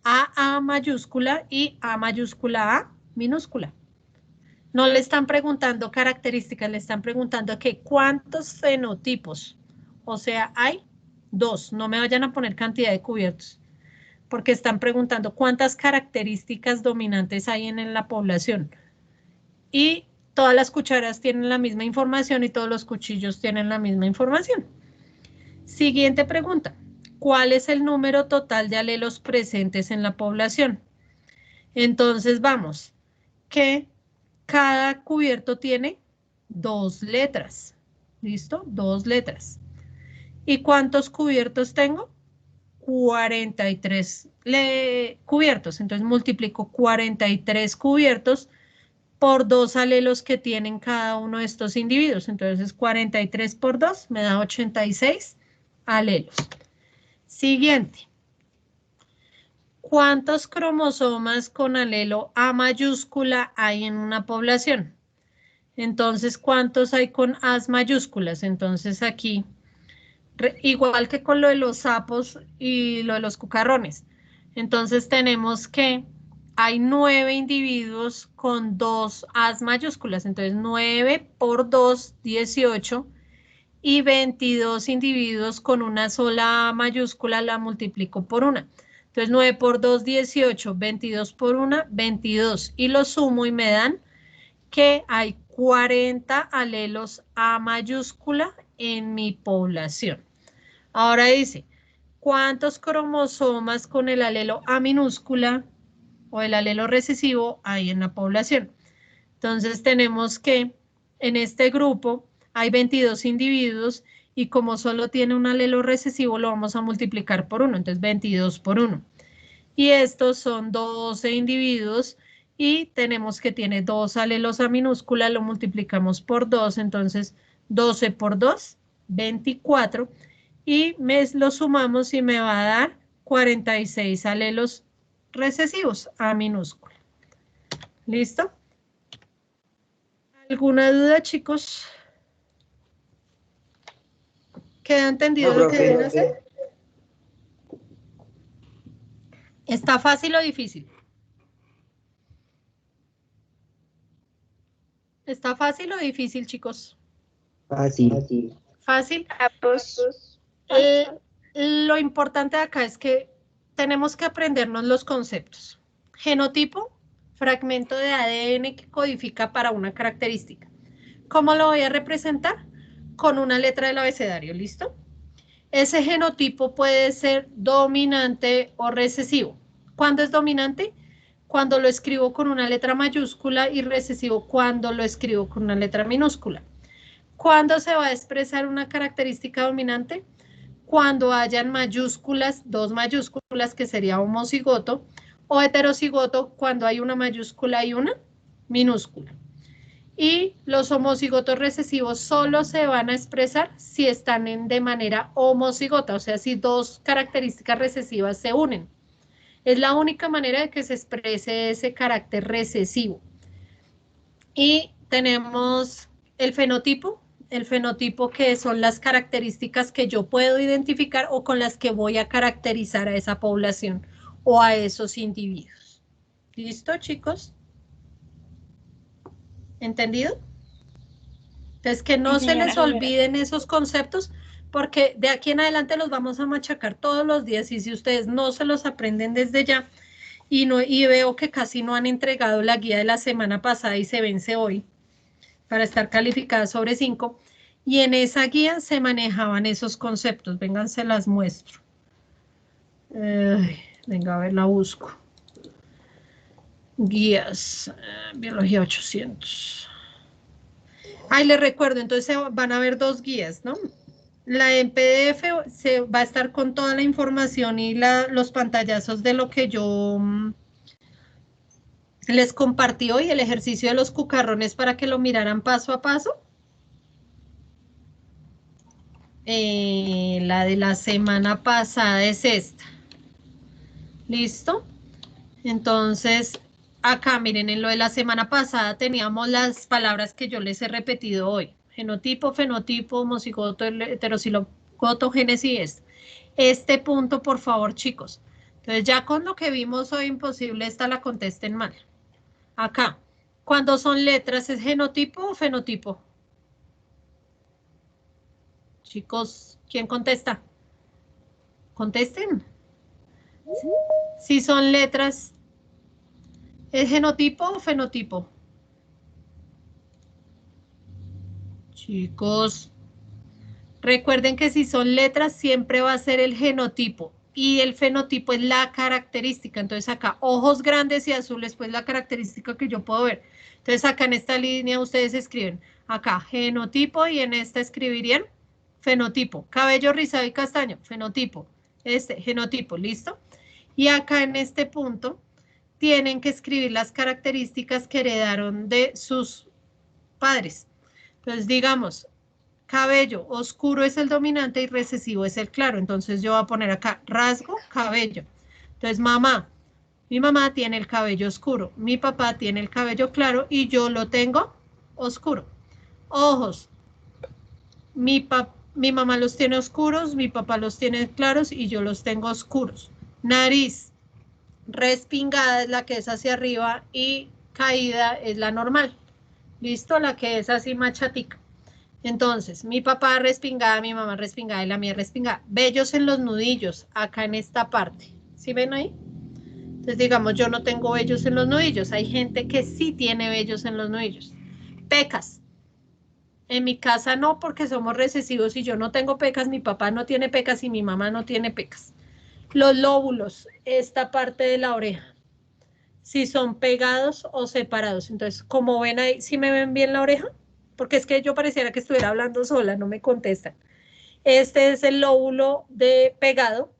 A mayúscula y A mayúscula A minúscula. No le están preguntando características, le están preguntando que cuántos fenotipos. O sea, hay 2. No me vayan a poner cantidad de cubiertos, porque están preguntando cuántas características dominantes hay en la población. Y todas las cucharas tienen la misma información y todos los cuchillos tienen la misma información. Siguiente pregunta. ¿Cuál es el número total de alelos presentes en la población? Entonces vamos, que cada cubierto tiene 2 letras. ¿Listo? 2 letras. ¿Y cuántos cubiertos tengo? 43 cubiertos. Entonces multiplico 43 cubiertos por 2 alelos que tienen cada uno de estos individuos. Entonces 43 por 2 me da 86 alelos. Siguiente. ¿Cuántos cromosomas con alelo A mayúscula hay en una población? Entonces, ¿cuántos hay con As mayúsculas? Entonces aquí, igual que con lo de los sapos y lo de los cucarrones. Entonces tenemos que hay 9 individuos con 2 As mayúsculas. Entonces 9 por 2, 18. Y 22 individuos con una sola A mayúscula la multiplico por 1. Entonces 9 por 2, 18. 22 por 1, 22. Y lo sumo y me dan que hay 40 alelos A mayúscula en mi población. Ahora dice, ¿cuántos cromosomas con el alelo A minúscula o el alelo recesivo hay en la población? Entonces tenemos que en este grupo hay 22 individuos y como solo tiene un alelo recesivo lo vamos a multiplicar por 1, entonces 22 por 1. Y estos son 12 individuos y tenemos que tiene 2 alelos A minúscula, lo multiplicamos por 2, entonces 12 por 2, 24. Y lo sumamos y me va a dar 46 alelos recesivos A minúscula. ¿Listo? ¿Alguna duda, chicos? ¿Queda entendido lo que deben hacer? ¿Está fácil o difícil? ¿Está fácil o difícil, chicos? Fácil. Fácil. Ambos. Lo importante de acá es que tenemos que aprendernos los conceptos. Genotipo, fragmento de ADN que codifica para una característica. ¿Cómo lo voy a representar? Con una letra del abecedario, ¿listo? Ese genotipo puede ser dominante o recesivo. ¿Cuándo es dominante? Cuando lo escribo con una letra mayúscula, y recesivo cuando lo escribo con una letra minúscula. ¿Cuándo se va a expresar una característica dominante? Cuando hayan mayúsculas, dos mayúsculas, que sería homocigoto, o heterocigoto cuando hay una mayúscula y una minúscula. Y los homocigotos recesivos solo se van a expresar si están de manera homocigota, o sea, si dos características recesivas se unen. Es la única manera de que se exprese ese carácter recesivo. Y tenemos el fenotipo que son las características que yo puedo identificar o con las que voy a caracterizar a esa población o a esos individuos. ¿Listo, chicos? ¿Entendido? Entonces, que no se les olviden esos conceptos, porque de aquí en adelante los vamos a machacar todos los días, y si ustedes no se los aprenden desde ya, y veo que casi no han entregado la guía de la semana pasada y se vence hoy, para estar calificada sobre 5, y en esa guía se manejaban esos conceptos. Vengan, se las muestro. Venga, a ver, la busco. Guías, Biología 800. Les recuerdo, entonces van a haber dos guías, ¿no? La en PDF se va a estar con toda la información y los pantallazos de lo que yo les compartí hoy, el ejercicio de los cucarrones para que lo miraran paso a paso. La de la semana pasada es esta. ¿Listo? Entonces, acá miren, en lo de la semana pasada teníamos las palabras que yo les he repetido hoy. Genotipo, fenotipo, homocigoto, heterocigoto, génesis. Este punto, por favor, chicos. Entonces, ya con lo que vimos hoy, imposible, esta la contesten mal. Acá, cuando son letras, ¿es genotipo o fenotipo? Chicos, ¿quién contesta? Contesten. Si son letras, ¿es genotipo o fenotipo? Chicos, recuerden que si son letras siempre va a ser el genotipo y el fenotipo es la característica. Entonces acá, ojos grandes y azules, pues la característica que yo puedo ver. Entonces acá en esta línea ustedes escriben acá genotipo y en esta escribirían fenotipo. Cabello rizado y castaño, fenotipo. Genotipo, ¿listo? Y acá en este punto tienen que escribir las características que heredaron de sus padres. Entonces, digamos, cabello oscuro es el dominante y recesivo es el claro. Entonces, yo voy a poner acá rasgo, cabello. Entonces, mi mamá tiene el cabello oscuro, mi papá tiene el cabello claro y yo lo tengo oscuro. Ojos, mi mamá los tiene oscuros, mi papá los tiene claros y yo los tengo oscuros. Nariz, respingada es la que es hacia arriba y caída es la normal. ¿Listo? La que es así machatica. Entonces, mi papá respingada, mi mamá respingada y la mía respingada. Vellos en los nudillos, acá en esta parte. ¿Sí ven ahí? Entonces, digamos, yo no tengo vellos en los nudillos. Hay gente que sí tiene vellos en los nudillos. Pecas. En mi casa no, porque somos recesivos y yo no tengo pecas, mi papá no tiene pecas y mi mamá no tiene pecas. Los lóbulos, esta parte de la oreja, si son pegados o separados. Entonces, como ven ahí, ¿sí me ven bien la oreja? Porque es que yo pareciera que estuviera hablando sola, no me contestan. Este es el lóbulo pegado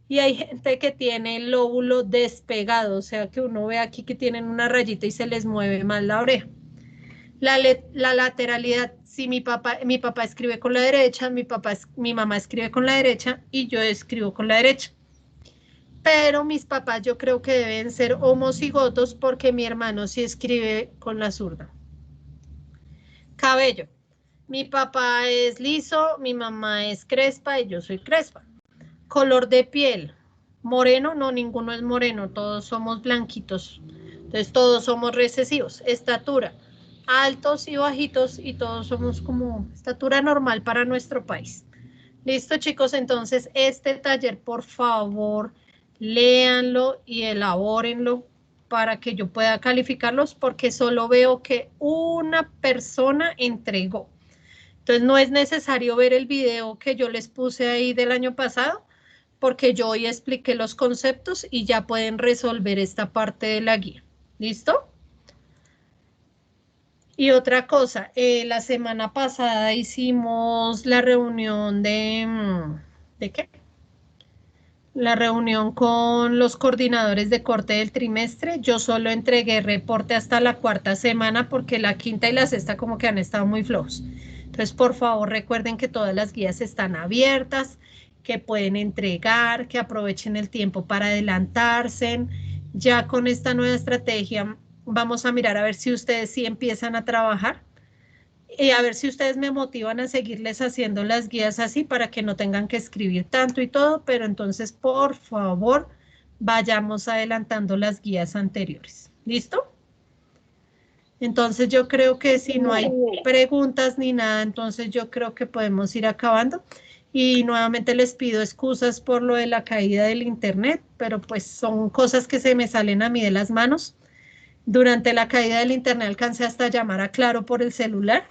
y hay gente que tiene el lóbulo despegado, o sea que uno ve aquí que tienen una rayita y se les mueve más la oreja. La lateralidad, si mi papá escribe con la derecha, mi mamá escribe con la derecha y yo escribo con la derecha. Pero mis papás yo creo que deben ser homocigotos porque mi hermano sí escribe con la zurda. Cabello. Mi papá es liso, mi mamá es crespa y yo soy crespa. Color de piel. Moreno, no, ninguno es moreno, todos somos blanquitos. Entonces todos somos recesivos. Estatura. altos y bajitos y todos somos como estatura normal para nuestro país. Listo, chicos, entonces este taller, por favor, léanlo y elabórenlo para que yo pueda calificarlos, porque solo veo que una persona entregó. Entonces no es necesario ver el video que yo les puse ahí del año pasado, porque yo hoy expliqué los conceptos y ya pueden resolver esta parte de la guía. ¿Listo? Y otra cosa, la semana pasada hicimos la reunión ¿de qué? La reunión con los coordinadores de corte del trimestre. Yo solo entregué reporte hasta la 4ª semana porque la 5ª y la 6ª como que han estado muy flojos. Entonces, por favor, recuerden que todas las guías están abiertas, que pueden entregar, que aprovechen el tiempo para adelantarse. Ya con esta nueva estrategia vamos a mirar a ver si ustedes sí empiezan a trabajar. Y a ver si ustedes me motivan a seguirles haciendo las guías así para que no tengan que escribir tanto y todo, pero entonces, por favor, vayamos adelantando las guías anteriores. ¿Listo? Entonces, yo creo que si no hay preguntas ni nada, entonces yo creo que podemos ir acabando. Y nuevamente les pido excusas por lo de la caída del internet, pero pues son cosas que se me salen a mí de las manos. Durante la caída del internet alcancé hasta llamar a Claro por el celular,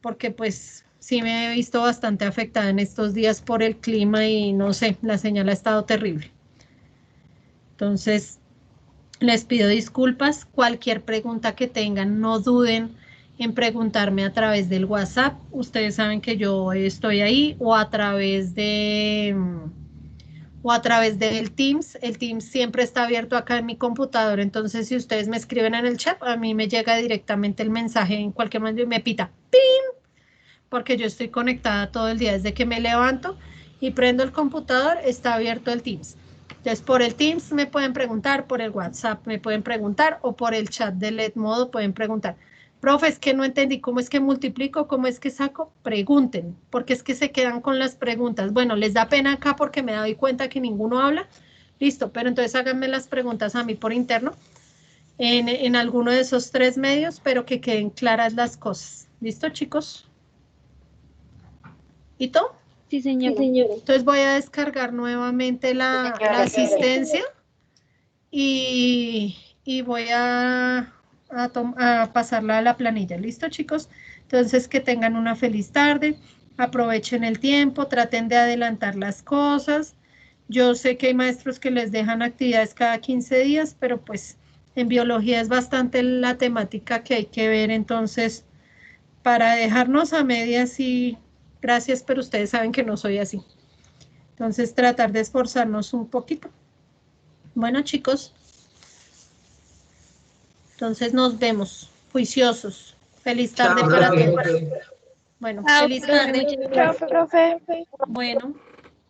porque pues sí me he visto bastante afectada en estos días por el clima y no sé, la señal ha estado terrible. Entonces, les pido disculpas. Cualquier pregunta que tengan, no duden en preguntarme a través del WhatsApp. Ustedes saben que yo estoy ahí, o a través del Teams. El Teams siempre está abierto acá en mi computador, entonces si ustedes me escriben en el chat, a mí me llega directamente el mensaje en cualquier momento y me pita ¡pim! Porque yo estoy conectada todo el día desde que me levanto y prendo el computador, está abierto el Teams. Entonces por el Teams me pueden preguntar, por el WhatsApp me pueden preguntar, o por el chat de Edmodo pueden preguntar. Profe, es que no entendí, ¿cómo es que multiplico? ¿Cómo es que saco? Pregunten, porque es que se quedan con las preguntas. Bueno, les da pena acá porque me doy cuenta que ninguno habla. Listo, pero entonces háganme las preguntas a mí por interno en alguno de esos 3 medios, pero que queden claras las cosas. ¿Listo, chicos? ¿Y tú? Sí, señora. Entonces voy a descargar nuevamente la asistencia y voy a pasarla a la planilla. ¿Listo, chicos? Entonces, que tengan una feliz tarde, aprovechen el tiempo, traten de adelantar las cosas. Yo sé que hay maestros que les dejan actividades cada 15 días, pero pues en biología es bastante la temática que hay que ver, entonces, para dejarnos a medias, sí, gracias, pero ustedes saben que no soy así. Entonces, tratar de esforzarnos un poquito. Bueno, chicos. Entonces nos vemos, juiciosos. Feliz tarde para todos. Bueno, feliz tarde. Chao, profe. Bueno,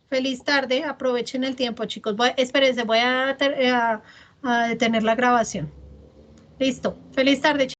feliz tarde. Aprovechen el tiempo, chicos. Espérense, voy a detener la grabación. Listo. Feliz tarde, chicos.